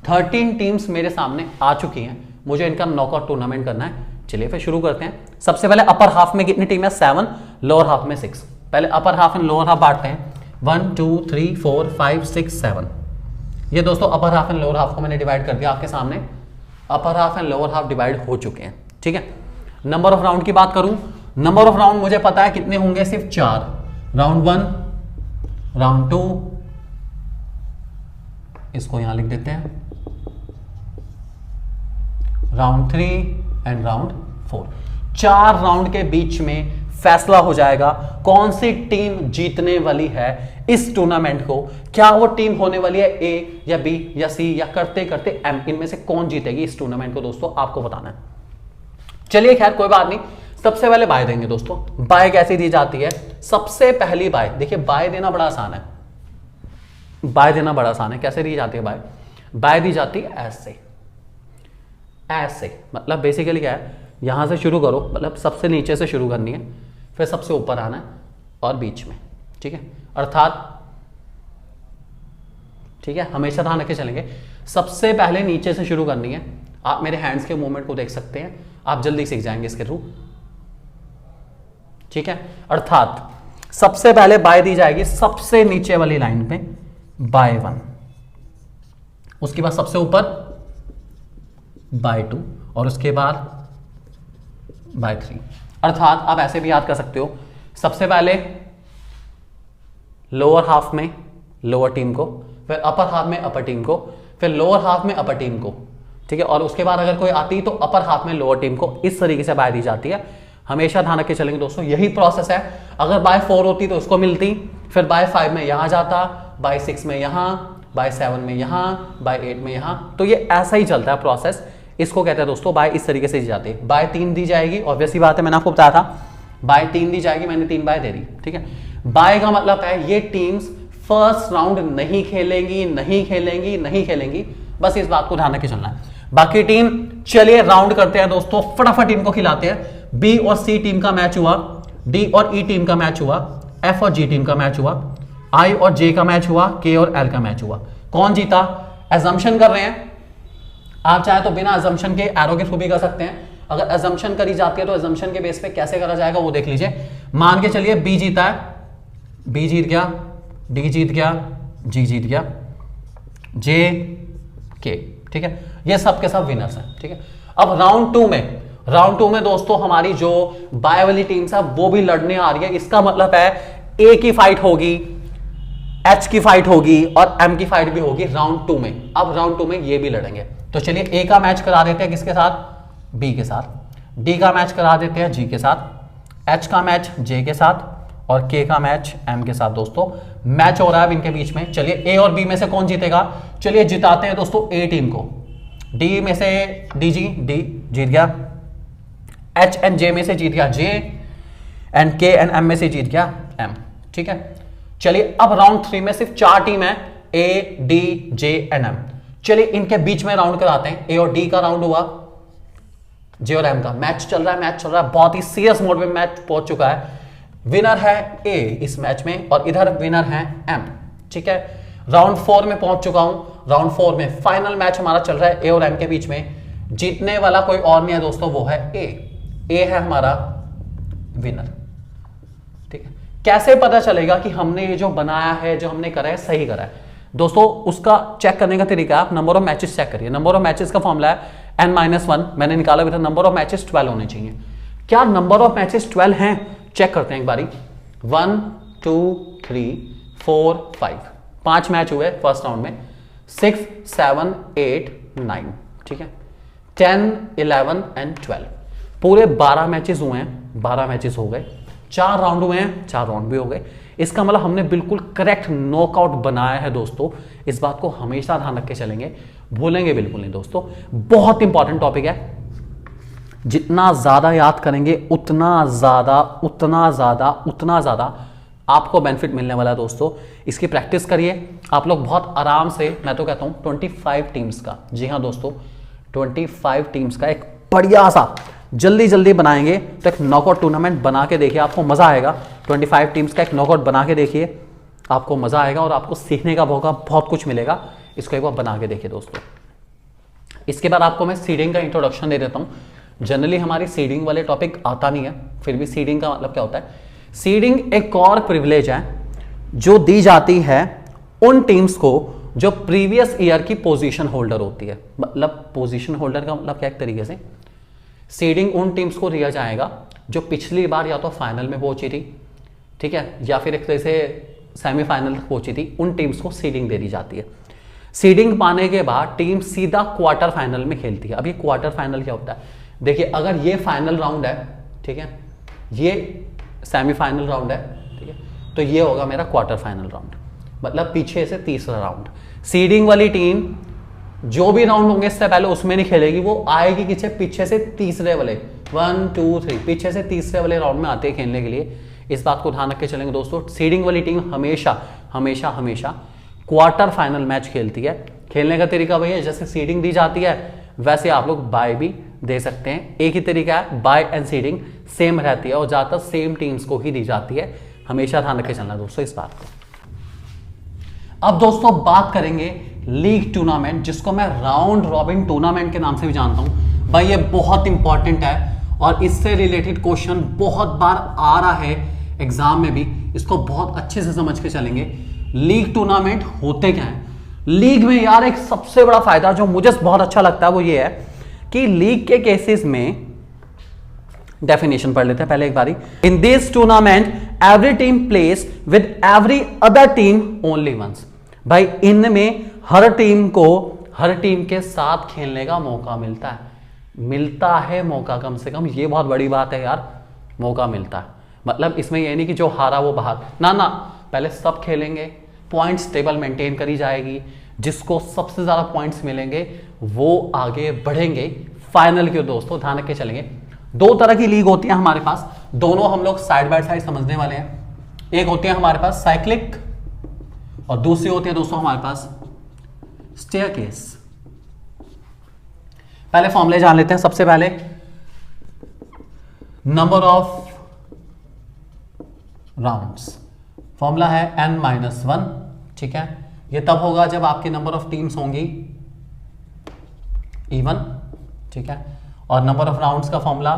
13 teams मेरे सामने आ चुकी हैं, मुझे इनका नॉकआउट टूर्नामेंट करना है। चलिए फिर शुरू करते हैं। सबसे पहले अपर हाफ में कितनी टीम है 7, लोअर हाफ में 6। पहले upper half and lower half बांटते हैं, 1 2 3 4 5 6 7। ये दोस्तों upper half and lower half को मैंने डिवाइड कर दिया आपके सामने, upper half and lower half divide हो चुके हैं। ठीक है, नंबर ऑफ राउंड की बात करूं, नंबर ऑफ राउंड मुझे पता है कितने होंगे, सिर्फ 4। राउंड 1, राउंड 2, इसको यहां लिख देते हैं, राउंड 3 एंड राउंड 4। 4 राउंड के बीच में फैसला हो जाएगा कौन सी टीम जीतने वाली है इस टूर्नामेंट को। क्या वो टीम होने वाली है ए या बी या सी या करते करते एम, इनमें से कौन जीतेगी इस टूर्नामेंट को दोस्तों, आपको बताना है। चलिए खैर कोई बात नहीं, सबसे पहले बाय देंगे दोस्तों। बाय कैसे दी जाती है? सबसे पहली बाय, देखिए बाय देना बड़ा आसान है, बाय देना बड़ा आसान है। कैसे दी जाती है बाय? बाय दी जाती है ऐसे, ऐसे मतलब बेसिकली क्या है, यहां से शुरू करो, मतलब सबसे नीचे से शुरू करनी है, फिर सबसे ऊपर आना है और बीच में। ठीक है, अर्थात ठीक है, हमेशा ध्यान रख के चलेंगे। सबसे पहले नीचे से शुरू करनी है। आप मेरे हैंड्स के मूवमेंट को देख सकते हैं, आप जल्दी सीख जाएंगे इसके थ्रू, ठीक है। अर्थात सबसे पहले बाय दी जाएगी सबसे नीचे वाली लाइन पे बाय 1, उसके बाद सबसे ऊपर बाय 2 और उसके बाद बाय 3। अर्थात आप ऐसे भी याद कर सकते हो, सबसे पहले लोअर हाफ में लोअर टीम को, फिर अपर हाफ में अपर टीम को, फिर लोअर हाफ में अपर टीम को, ठीक है, और उसके बाद अगर कोई आती तो अपर हाफ में लोअर टीम को। इस तरीके से बाय दी जाती है, हमेशा ध्यान रख के चलेंगे दोस्तों, यही प्रोसेस है। अगर बाय 4 होती तो उसको मिलती, फिर बाय 5 में यहां जाता, बाय 6 में यहां, बाय 7 में यहां, बाय 8 में यहां, तो ये ऐसा ही चलता है प्रोसेस। इसको कहते हैं दोस्तों बाय, इस तरीके से दी जाती है। बाय 3 दी जाएगी, ऑब्वियस सी बात है, मैंने आपको बताया था बाय 3 दी जाएगी, मैंने 3 बाय दे दी, ठीक है। बाय का मतलब है ये टीम्स फर्स्ट राउंड नहीं खेलेंगी, नहीं खेलेंगी, नहीं खेलेंगी, बस इस बात को ध्यान रख के चलना है। बाकी टीम, चलिए राउंड करते हैं दोस्तों, फटाफट इनको खिलाते हैं। बी और सी टीम का मैच हुआ, डी और ई टीम का मैच हुआ, एफ और जी टीम का मैच हुआ, आई और जे का मैच हुआ, के और एल का मैच हुआ। कौन जीता? एजम्पशन कर रहे हैं, आप चाहे तो बिना एजम्पशन के एरो के थ्रू भी कर सकते हैं। अगर एजम्पशन करी जाती है तो एजम्पशन के बेस पे कैसे करा जाएगा वो देख लीजिए। मान के चलिए बी जीता है, बी जीत गया, डी जीत गया, जी जीत गया, जे के, ठीक है, ये सब के सब विनर्स हैं, ठीक है। अब राउंड टू में दोस्तों हमारी जो बाय वाली टीम्स है वो भी लड़ने आ रही है। इसका मतलब है ए की फाइट होगी, एच की फाइट होगी और एम की फाइट भी होगी राउंड 2 में। अब राउंड 2 में ये भी लड़ेंगे, तो चलिए ए का मैच करा देते हैं किसके साथ? बी के साथ। डी का मैच करा देते हैं जी के साथ, एच का मैच जे के साथ और के का मैच एम के साथ। दोस्तों मैच हो रहा है अब इनके बीच में। चलिए ए और बी में से कौन जीतेगा? चलिए जिताते हैं दोस्तों ए टीम को। डी में से डी जीत गया, एच एंड जे में से जीत गया जे, एंड के एंड एम में से जीत गया एम, ठीक है। चलिए अब राउंड 3 में सिर्फ 4 टीम है, A D J and M. चलिए इनके बीच में राउंड कराते हैं। ए और डी का राउंड हुआ, जे और एम का मैच चल रहा है, बहुत ही सीरियस मोड में मैच पहुंच चुका है। विनर है ए इस मैच में और इधर विनर है एम, ठीक है। राउंड 4 में पहुंच चुका हूं। राउंड 4 में फाइनल मैच हमारा चल रहा है ए और एम के बीच में। जीतने वाला कोई और नहीं है दोस्तों, वो है ए है हमारा विनर, ठीक है। कैसे पता चलेगा कि हमने ये जो बनाया है, जो हमने करा है, सही करा है? दोस्तों उसका चेक करने का तरीका, आप नंबर ऑफ मैचेस चेक करिए। नंबर ऑफ मैचेस का फॉर्मूला है n-1, मैंने निकाला भी था। नंबर ऑफ मैचेस 12 होने चाहिए। क्या नंबर ऑफ मैचेस 12 हैं? चेक करते हैं एक बारी। 1 2 3 4 5, 5 मैच हुए फर्स्ट राउंड में, 6 7 8 9, ठीक है, 10 11 एंड 12, पूरे 12 मैचेस हुए हैं, 12 मैचेस हो गए। 4 राउंड हुए हैं, 4 राउंड भी हो गए। इसका मतलब हमने बिल्कुल करेक्ट नॉकआउट बनाया है दोस्तों। इस बात को हमेशा ध्यान रख के चलेंगे, भूलेंगे बिल्कुल नहीं दोस्तों। बहुत इंपॉर्टेंट टॉपिक है, जितना ज्यादा याद करेंगे उतना ज्यादा आपको बेनिफिट मिलने वाला है दोस्तों। इसकी प्रैक्टिस करिए आप लोग बहुत आराम से। मैं तो कहता हूं 25 टीम्स का, जी हाँ दोस्तों 25 टीम्स का एक बढ़िया सा जल्दी बनाएंगे तो एक नॉकआउट टूर्नामेंट बना के देखिए, आपको मजा आएगा। 25 टीम्स का एक नॉकआउट बना के देखिए, आपको मजा आएगा और आपको सीखने का मौका बहुत कुछ मिलेगा। इसको एक बार बना के देखिए दोस्तों। इसके बाद आपको मैं सीडिंग का इंट्रोडक्शन दे देता हूं। जनरली हमारी सीडिंग वाले टॉपिक आता नहीं है, फिर भी सीडिंग का मतलब क्या होता है? सीडिंग एक और प्रिविलेज है जो दी जाती है उन टीम्स को जो प्रीवियस ईयर की पोजीशन होल्डर होती है। मतलब पोजीशन होल्डर का मतलब क्या, एक तरीके से सीडिंग उन टीम्स को दिया जाएगा जो पिछली बार या तो फाइनल में पहुंची थी, ठीक है, या फिर एक तरह से सेमीफाइनल तक पहुंची थी। उन टीम्स को सीडिंग दे दी जाती है। सीडिंग पाने के बाद टीम सीधा क्वार्टर फाइनल में खेलती है। अब ये क्वार्टर फाइनल क्या होता है? देखिए अगर ये फाइनल राउंड है, ठीक है, ये सेमीफाइनल राउंड है, ठीक है, तो ये होगा मेरा क्वार्टर फाइनल राउंड, मतलब पीछे से तीसरा राउंड। सीडिंग वाली टीम जो भी राउंड होंगे इससे पहले उसमें नहीं खेलेगी, वो आएगी किसे? पीछे से तीसरे वाले 1 2 3 पीछे से तीसरे वाले राउंड में आते हैं खेलने के लिए। इस बात को ध्यान रख के चलेंगे दोस्तों। सीडिंग वाली टीम हमेशा क्वार्टर फाइनल मैच खेलती है। खेलने का तरीका वही है, जैसे सीडिंग दी जाती है वैसे आप लोग बाय भी दे सकते हैं। एक ही तरीका है, बाय एंड सीडिंग सेम रहती है और ज्यादातर सेम टीम्स को ही दी जाती है। हमेशा ध्यान रख के चलना दोस्तों इस बात को। अब दोस्तों बात करेंगे लीग टूर्नामेंट, जिसको मैं राउंड रॉबिन टूर्नामेंट के नाम से भी जानता हूं। भाई ये बहुत इंपॉर्टेंट है और इससे रिलेटेड क्वेश्चन बहुत बार आ रहा है एग्जाम में भी, इसको बहुत अच्छे से समझ के चलेंगे। लीग टूर्नामेंट होते क्या है? लीग में यार एक सबसे बड़ा फायदा जो मुझे बहुत अच्छा लगता है वो ये है कि लीग के केसेस में, डेफिनेशन पढ़ लेते हैं पहले एक बारी। In this tournament every team plays with every other team only once. भाई इनमें हर टीम के साथ खेलने का मौका मिलता है मौका, कम से कम ये बहुत बड़ी बात है यार, मौका मिलता है। मतलब इसमें ये नहीं कि जो हारा वो बाहर, ना, पहले सब खेलेंगे, पॉइंट्स टेबल मेंटेन करी जाएगी, जिसको सबसे ज्यादा पॉइंट्स मिलेंगे वो आगे बढ़ेंगे फाइनल के। दोस्तों ध्यान रख के चलेंगे, दो तरह की लीग होती है हमारे पास, दोनों हम लोग साइड बाय साइड समझने वाले हैं। एक होती है हमारे पास साइक्लिक और दूसरी होती है दोस्तों हमारे पास स्टेयरकेस। पहले फॉर्मूले जान लेते हैं। सबसे पहले नंबर ऑफ राउंड्स, फॉर्मूला है n-1, ठीक है। ये तब होगा जब आपकी नंबर ऑफ टीम्स होंगी इवन, ठीक है। और नंबर ऑफ राउंड्स का फॉर्मूला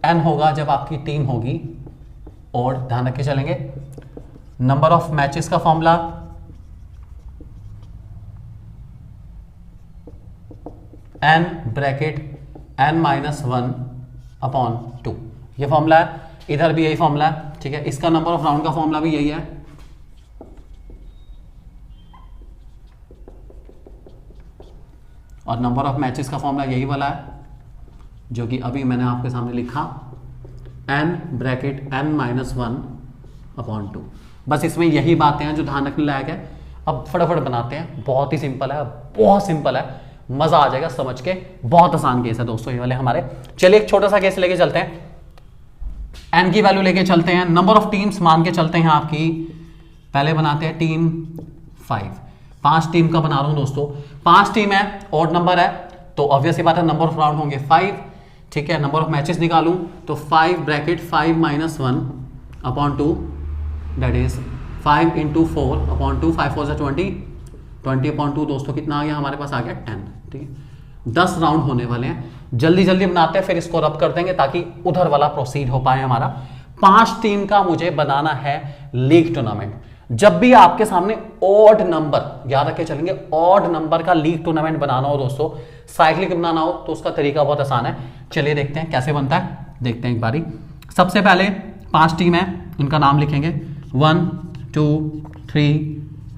n होगा जब आपकी टीम होगी और, ध्यान रख के चलेंगे। नंबर ऑफ मैचेस का फॉर्मूला n ब्रैकेट n-1/2, ये फॉर्मूला है। इधर भी यही फॉर्मूला है, ठीक है। इसका नंबर ऑफ राउंड का फॉर्मूला भी यही है, और नंबर ऑफ मैचेस का फॉर्मूला यही वाला है जो कि अभी मैंने आपके सामने लिखा, n ब्रैकेट n-1/2। बस इसमें यही बातें हैं जो ध्यान रखने लायक है। अब फटाफट बनाते हैं, बहुत ही सिंपल है, बहुत सिंपल है, मजा आ जाएगा समझ के। बहुत आसान केस है दोस्तों ये वाले हमारे। चलिए एक छोटा सा केस लेके चलते हैं, n की वैल्यू लेके चलते हैं, नंबर ऑफ टीम्स मान के चलते हैं आपकी। पहले बनाते हैं टीम 5, 5 टीम का बना रहा हूं दोस्तों। 5 टीम है, ऑड नंबर है, तो ऑब्वियस बात है नंबर ऑफ राउंड होंगे 5, ठीक है। नंबर ऑफ मैचेस निकालूं तो 5 ब्रैकेट 5-1/2, दैट इज 5 × 4/2, 5 4 20, 20/2 दोस्तों कितना आ गया हमारे पास? आ गया 10, ठीक है। 10 राउंड होने वाले हैं, जल्दी जल्दी बनाते हैं, फिर इसको रब कर देंगे ताकि उधर वाला प्रोसीड हो पाए हमारा। 5 टीम का मुझे बनाना है लीग टूर्नामेंट। जब भी आपके सामने ऑड नंबर, याद रखे चलेंगे, ऑड नंबर का लीग टूर्नामेंट बनाना हो दोस्तों, साइक्लिक बनाना हो, तो उसका तरीका बहुत आसान है। चलिए देखते हैं कैसे बनता है, देखते हैं एक बारी। सबसे पहले 5 टीम है, उनका नाम लिखेंगे 1 2 3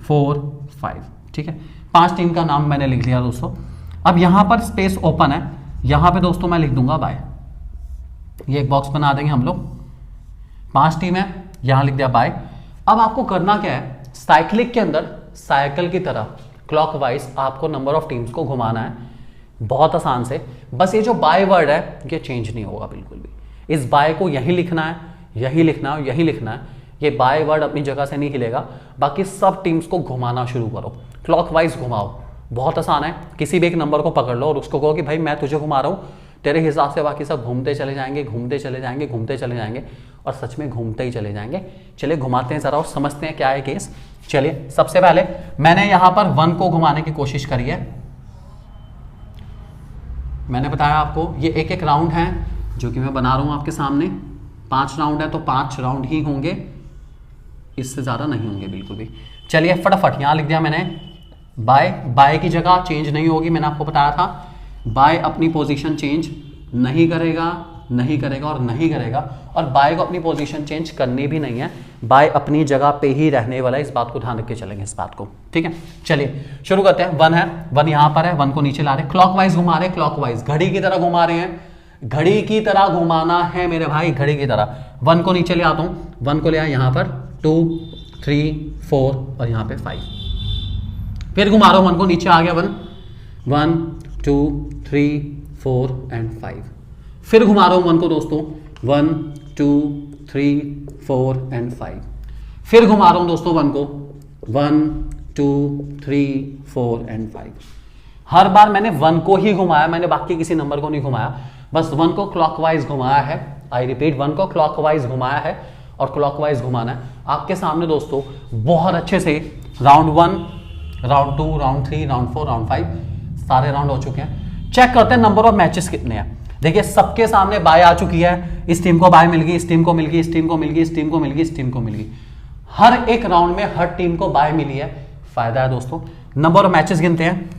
4 5, ठीक है। 5 टीम का नाम मैंने लिख लिया दोस्तों। अब यहां पर स्पेस ओपन है, यहां पे दोस्तों मैं लिख दूंगा बाय, ये एक बॉक्स बना देंगे हम लोग। 5 टीम है, यहां लिख दिया बाय। अब आपको करना क्या है, साइक्लिक के अंदर साइकिल की तरह क्लॉकवाइज आपको नंबर ऑफ टीम्स को घुमाना है, बहुत आसान से। बस ये जो बाय वर्ड है ये चेंज नहीं होगा बिल्कुल भी। इस बाय को यही लिखना है, यही लिखना है, यही लिखना है। ये बाय वर्ड अपनी जगह से नहीं हिलेगा। बाकी सब टीम्स को घुमाना शुरू करो, क्लॉकवाइज घुमाओ, बहुत आसान है। किसी भी एक नंबर को पकड़ लो और उसको कहो कि भाई मैं तुझे घुमा रहा हूँ, तेरे हिसाब से बाकी सब घूमते चले जाएंगे, घूमते चले जाएंगे, घूमते चले जाएंगे, और सच में घूमते ही चले जाएंगे। चलिए घुमाते हैं जरा और समझते हैं क्या है केस। चलिए सबसे पहले मैंने यहां पर 1 को घुमाने की कोशिश करी है। मैंने बताया आपको ये एक एक राउंड है जो कि मैं बना रहा हूं आपके सामने। 5 राउंड है तो 5 राउंड ही होंगे, इससे ज्यादा नहीं होंगे बिल्कुल भी। चलिए फटाफट यहां लिख दिया मैंने बाय। बाय की जगह चेंज नहीं होगी, मैंने आपको बताया था बाय अपनी पोजीशन चेंज नहीं करेगा, नहीं करेगा और नहीं करेगा। और बाय को अपनी पोजीशन चेंज करनी भी नहीं है, बाय अपनी जगह पे ही रहने वाला है। इस बात को ध्यान रख के चलेंगे, इस बात को, ठीक है। चलिए शुरू करते हैं। 1 है, 1 यहां पर है, 1 को नीचे ला रहे, क्लॉकवाइज घुमा रहे, क्लॉकवाइज घड़ी की तरह घुमा रहे हैं, घड़ी की तरह घुमाना है मेरे भाई, घड़ी की तरह। 1 को नीचे ले आता हूं, 1 को ले आया यहां पर 2 3 4 और यहां पे 5, फिर घुमा रहा हूं 1 को, नीचे आ गया 1 1 2 3 4 एंड 5, फिर घुमा रहा हूं 1 को दोस्तों 1 2 3 4 एंड 5, फिर घुमा रहा हूं दोस्तों 1 को 1 2 3 4 एंड 5। हर बार मैंने 1 को ही घुमाया, मैंने बाकी किसी नंबर को नहीं घुमाया, बस 1 को क्लॉकवाइज घुमाया है। आई रिपीट, 1 को क्लॉकवाइज घुमाया है और क्लॉकवाइज घुमाना है। आपके सामने दोस्तों बहुत अच्छे से round 1, round 2, round 3, round 4, round 5, सारे राउंड हो चुके हैं। चेक करते हैं नंबर ऑफ मैचेस कितने हैं। देखिए सबके सामने बाय आ चुकी है, इस टीम को बाय मिल गई, इस टीम को मिल गई, इस टीम को मिल गई, इस टीम को मिल गई, इस टीम को मिल गई। हर एक राउंड में हर टीम को बाय मिली है, फायदा है दोस्तों। नंबर ऑफ मैचेस गिनते हैं,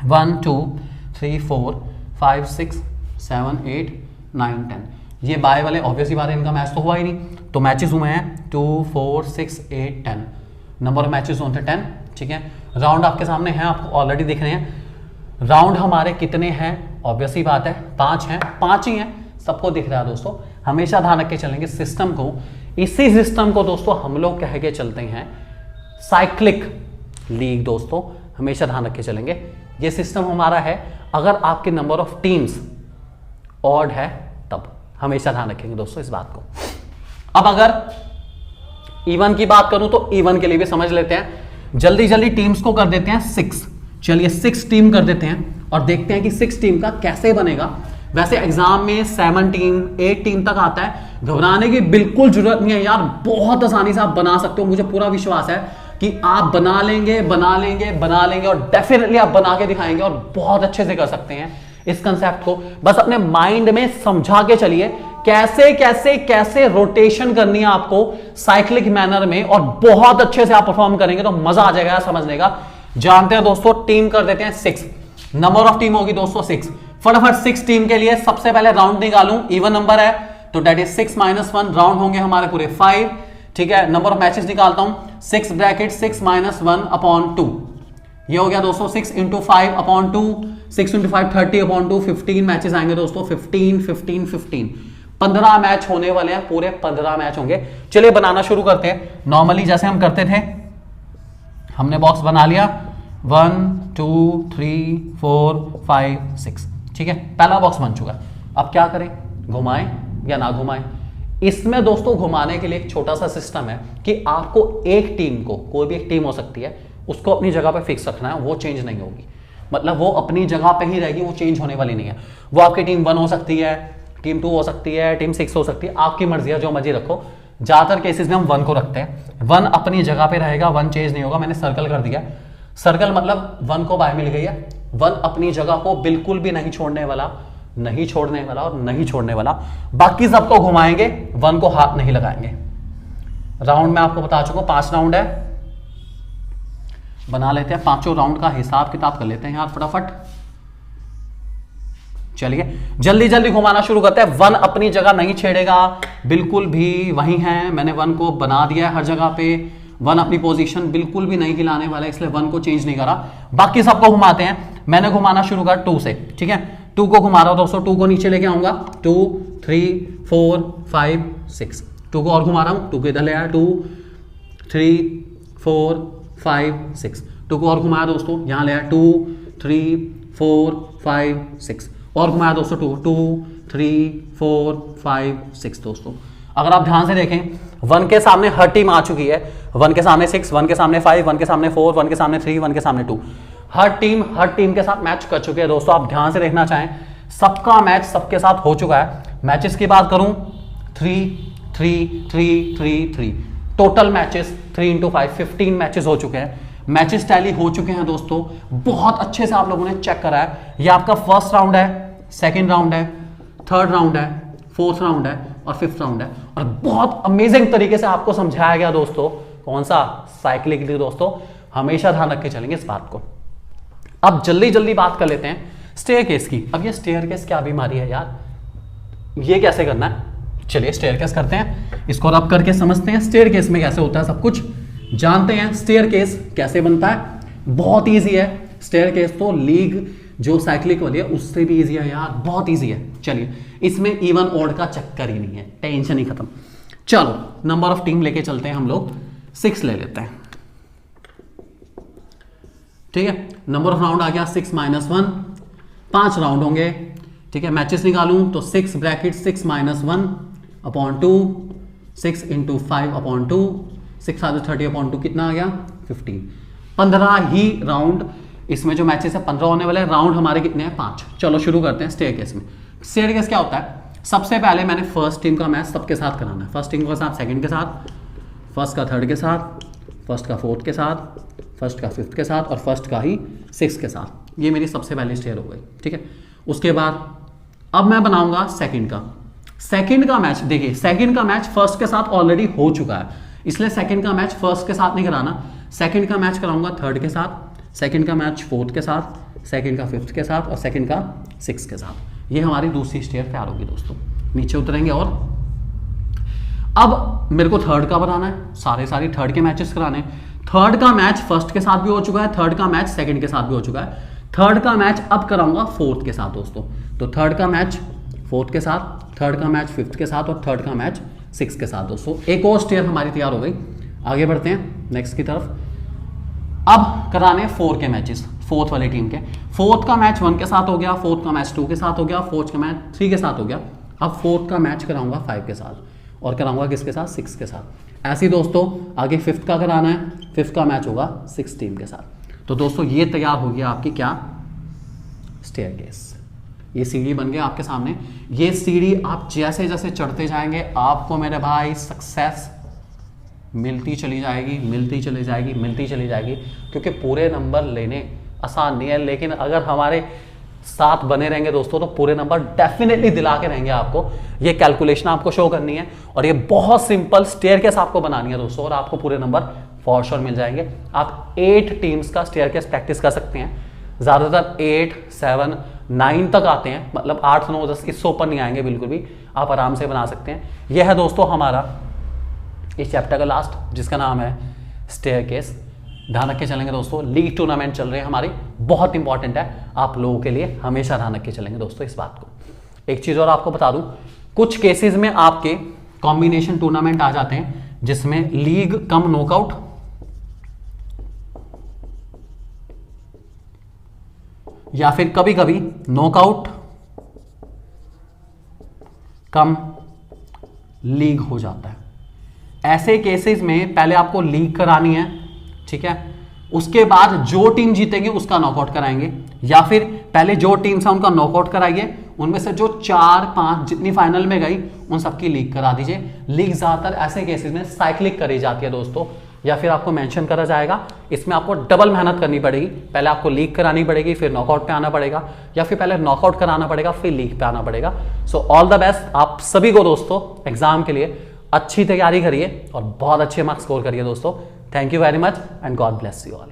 1 2 3 4 5 6 7 8 9 10। ये बाय वाले ऑब्वियसली बात है, इनका मैच तो हुआ ही नहीं, तो मैचेस हुए हैं 2 4 6 8 10। नंबर ऑफ मैचेस होते हैं 10, ठीक है। राउंड आपके सामने हैं, आपको ऑलरेडी दिख रहे हैं। राउंड हमारे कितने हैं, ऑब्वियसली बात है 5 हैं, 5 ही हैं, सबको दिख रहा है दोस्तों। हमेशा ध्यान रख के चलेंगे सिस्टम को, इसी सिस्टम को दोस्तों हम लोग कह के चलते हैं साइक्लिक लीग दोस्तों, हमेशा ध्यान रख के चलेंगे। ये सिस्टम हमारा है अगर आपके नंबर ऑफ टीम्स ऑड है तब, हमेशा ध्यान रखेंगे दोस्तों इस बात को। अब अगर इवन की बात करूं तो इवन के लिए भी समझ लेते हैं, जल्दी जल्दी टीम्स को कर देते हैं 6। चलिए 6 टीम कर देते हैं और देखते हैं कि 6 टीम का कैसे बनेगा। वैसे एग्जाम में 7 टीम 8 टीम तक आता है, घबराने की बिल्कुल जरूरत नहीं है यार, बहुत आसानी से आप बना सकते हो। मुझे पूरा विश्वास है कि आप बना लेंगे और डेफिनेटली आप बना के दिखाएंगे और बहुत अच्छे से कर सकते हैं इस कंसेप्ट को। बस अपने माइंड में समझा के चलिए कैसे कैसे कैसे रोटेशन करनी है आपको साइक्लिक मैनर में, और बहुत अच्छे से आप परफॉर्म करेंगे तो मजा आ जाएगा समझने का। जानते हैं दोस्तों, टीम कर देते हैं 6, नंबर ऑफ टीम होगी दोस्तों 6। फटाफट 6 टीम के लिए सबसे पहले राउंड निकालूं, इवन नंबर है तो डेट इज 6 - 1, राउंड होंगे हमारे पूरे 5, ठीक है। नंबर ऑफ मैचेस निकालता हूं, 6 ब्रैकेट 6 - 1/2, ये हो गया दोस्तों 6 × 5/2, 6 × 5 30/2, 15 मैचेस आएंगे दोस्तों, 15 15 मैच होने वाले हैं, पूरे 15 मैच होंगे। चलिए बनाना शुरू करते हैं नॉर्मली जैसे हम करते थे। हमने बॉक्स बना लिया 1 2 3 4 5 6, ठीक है, पहला बॉक्स बन चुका। अब क्या करें, घुमाएं या ना घुमाएं। इसमें दोस्तों घुमाने के लिए एक छोटा सा सिस्टम है कि आपको एक टीम को, कोई भी एक टीम हो सकती है, उसको अपनी जगह पे फिक्स रखना है, वो चेंज नहीं होगी। मतलब वो अपनी जगह पे ही रहेगी, वो चेंज होने वाली नहीं है। वो आपकी टीम 1 हो सकती है, टीम 2 हो सकती है, टीम 6 हो सकती है, आपकी मर्जी है, जो मर्जी रखो। ज्यादातर केसेस में हम 1 को रखते हैं, 1 अपनी जगह पे रहेगा, 1 चेंज नहीं होगा। मैंने सर्कल कर दिया, सर्कल मतलब 1 को बाय मिल गई है, 1 अपनी जगह को बिल्कुल भी नहीं छोड़ने वाला, नहीं छोड़ने वाला और नहीं छोड़ने वाला। बाकी सबको घुमाएंगे, 1 को हाथ नहीं लगाएंगे। राउंड में आपको बता चुका हूं 5 राउंड है, बना लेते हैं। 5 राउंड का हिसाब किताब कर लेते हैं यार फटाफट। चलिए जल्दी जल्दी घुमाना शुरू करते हैं। 1 अपनी जगह नहीं छेड़ेगा, बिल्कुल भी वही है। मैंने 1 को बना दिया है हर जगह पे, 1 अपनी पोजीशन बिल्कुल भी नहीं हिलाने वाला है, इसलिए 1 को चेंज नहीं करा। बाकी सबको घुमाते हैं। मैंने घुमाना शुरू कर 2 से, ठीक है। 2 को घुमा रहा हूं दोस्तों, 2 को नीचे लेके आऊंगा, 2 3 4 5 6। 2 को और घुमा रहा हूं, 2 को इधर ले आया, 2 3 4 5 6। 2 को और घुमाया दोस्तों, यहां ले आया, 2 3 4 5 6। और घुमाया दोस्तों 2 3 4 5 6 दोस्तों। अगर आप ध्यान से देखें 1 के सामने हर टीम आ चुकी है, 1 के सामने 6, 1 के सामने 5, 1 के सामने 4, 1 के सामने 3, 1 के सामने 2। हर टीम के साथ मैच कर चुके हैं दोस्तों। आप ध्यान से देखना चाहें, सबका मैच सबके साथ हो चुका है। मैचेस की बात करूं 3 3 3 3 3 टोटल मैचेस 3 × 5 15 मैचेस हो चुके हैं। मैचेस टैली हो चुके हैं दोस्तों, बहुत अच्छे से आप लोगों ने चेक करा है। ये आपका फर्स्ट राउंड है, सेकंड राउंड है, थर्ड राउंड है, फोर्थ राउंड है और फिफ्थ राउंड है। और बहुत अमेजिंग तरीके से आपको समझाया गया दोस्तों, कौन सा साइक्लिक दोस्तों। हमेशा ध्यान रख के चलेंगे इस बात को। अब जल्दी जल्दी बात कर लेते हैं स्टेयरकेस की। अब ये स्टेयरकेस क्या बीमारी है यार, ये कैसे करना है। चलिए स्टेयरकेस करते हैं, इसको रब करके समझते हैं स्टेयरकेस में कैसे होता है, सब कुछ जानते हैं। स्टेयरकेस कैसे बनता है, बहुत इजी है। स्टेयरकेस तो लीग जो साइक्लिक वाली है उससे भी इजी है यार, बहुत इजी है। चलिए इसमें इवन ऑड का चक्कर ही नहीं है, टेंशन ही खत्म। चलो नंबर ऑफ टीम लेके चलते हैं, हम लोग 6 ले लेते हैं, ठीक है। नंबर ऑफ राउंड आ गया 6 - 1, 5 राउंड होंगे, ठीक है। मैचेस निकालूं तो 6 ब्रैकेट 6 - 1/2, 6 × 5/2, 6 × 30/2 कितना आ गया 15। 15 ही राउंड, इसमें जो मैचेस है 15 होने वाले हैं। राउंड हमारे कितने हैं 5। चलो शुरू करते हैं स्टेयरकेस में। स्टेयरकेस क्या होता है, सबसे पहले मैंने फर्स्ट टीम का मैच सबके साथ कराना है। फर्स्ट टीम के साथ, सेकंड के साथ, फर्स्ट का थर्ड के साथ, फर्स्ट का फोर्थ के साथ, फर्स्ट का फिफ्थ के साथ और फर्स्ट का ही सिक्स के साथ। ये मेरी सबसे पहली स्टेयर हो गई, ठीक है। उसके बाद अब मैं बनाऊंगा सेकंड का। सेकंड का मैच देखिए, सेकंड का मैच फर्स्ट के साथ ऑलरेडी हो चुका है, इसलिए सेकंड का मैच फर्स्ट के साथ नहीं कराना। सेकंड का मैच कराऊंगा थर्ड के साथ, सेकंड का मैच फोर्थ के साथ, सेकंड का फिफ्थ के साथ और सेकंड का सिक्स के साथ। ये हमारी दूसरी स्टेयर तैयार होगी दोस्तों। नीचे उतरेंगे और अब मेरे को थर्ड का बनाना है, सारे थर्ड के मैचेस कराने हैं। थर्ड का मैच फर्स्ट के साथ भी हो चुका है, थर्ड का मैच सेकंड के साथ भी हो चुका है। थर्ड का मैच अब कराऊंगा फोर्थ के साथ दोस्तों। तो थर्ड का मैच फोर्थ के साथ, थर्ड का मैच फिफ्थ के साथ और थर्ड का मैच सिक्स के साथ दोस्तों। एक और स्टेयर हमारी तैयार हो गई। आगे बढ़ते हैं नेक्स्ट की तरफ। अब कराने फोर के मैचेस फोर्थ वाली टीम के। फोर्थ का मैच वन के साथ हो गया, फोर्थ का मैच टू के साथ हो गया, फोर्थ का मैच थ्री के साथ हो गया। अब फोर्थ का मैच कराऊंगा फाइव के साथ और कराऊंगा किसके साथ, सिक्स के साथ। ऐसे ही दोस्तों आगे फिफ्थ का कराना है, फिफ्थ का मैच होगा सिक्स टीम के साथ। तो दोस्तों ये तैयार हो गया आपकी क्या, स्टेयरकेस। ये सीढ़ी बन गया आपके सामने। ये सीढ़ी आप जैसे जैसे चढ़ते जाएंगे आपको मेरे भाई सक्सेस मिलती चली जाएगी, मिलती चली जाएगी, मिलती चली जाएगी। क्योंकि पूरे नंबर लेने आसान नहीं है, लेकिन अगर हमारे साथ बने रहेंगे दोस्तों तो पूरे नंबर डेफिनेटली दिला के रहेंगे आपको। ये कैलकुलेशन आपको शो करनी है और ये बहुत सिंपल स्टेयरकेस आपको बनानी है दोस्तों, और आपको पूरे नंबर फॉर श्योर मिल जाएंगे। आप 8 टीम्स का स्टेयरकेस प्रैक्टिस कर सकते हैं। ज़्यादातर 8, 7, 9 तक आते हैं, मतलब 8, 9, 10 इससे ऊपर नहीं आएंगे बिल्कुल भी। आप आराम से बना सकते हैं। यह है दोस्तों हमारा इस चैप्टर का लास्ट, जिसका नाम है स्टेयरकेस। ध्यान रख के चलेंगे दोस्तों, लीग टूर्नामेंट चल रहे हैं हमारी, बहुत इंपॉर्टेंट है आप लोगों के लिए, हमेशा ध्यान रख के चलेंगे दोस्तों इस बात को। एक चीज़ और आपको बता दूं, कुछ केसेस में आपके कॉम्बिनेशन टूर्नामेंट आ जाते हैं जिसमें लीग कम नॉकआउट या फिर कभी कभी नॉकआउट कम लीग हो जाता है। ऐसे केसेस में पहले आपको लीग करानी है, ठीक है, उसके बाद जो टीम जीतेगी उसका नॉकआउट कराएंगे, या फिर पहले जो टीम से उनका नॉकआउट कराइए, उनमें से जो 4-5 जितनी फाइनल में गई उन सबकी लीग करा दीजिए। लीग ज्यादातर ऐसे केसेस में साइक्लिक करी जाती है दोस्तों, या फिर आपको मेंशन करा जाएगा। इसमें आपको डबल मेहनत करनी पड़ेगी, पहले आपको लीग करानी पड़ेगी, फिर नॉकआउट पे आना पड़ेगा, या फिर पहले नॉकआउट कराना पड़ेगा फिर लीग पे आना पड़ेगा। सो ऑल द बेस्ट आप सभी को दोस्तों एग्जाम के लिए। अच्छी तैयारी करिए और बहुत अच्छे मार्क्स स्कोर करिए दोस्तों। Thank you very much and God bless you all.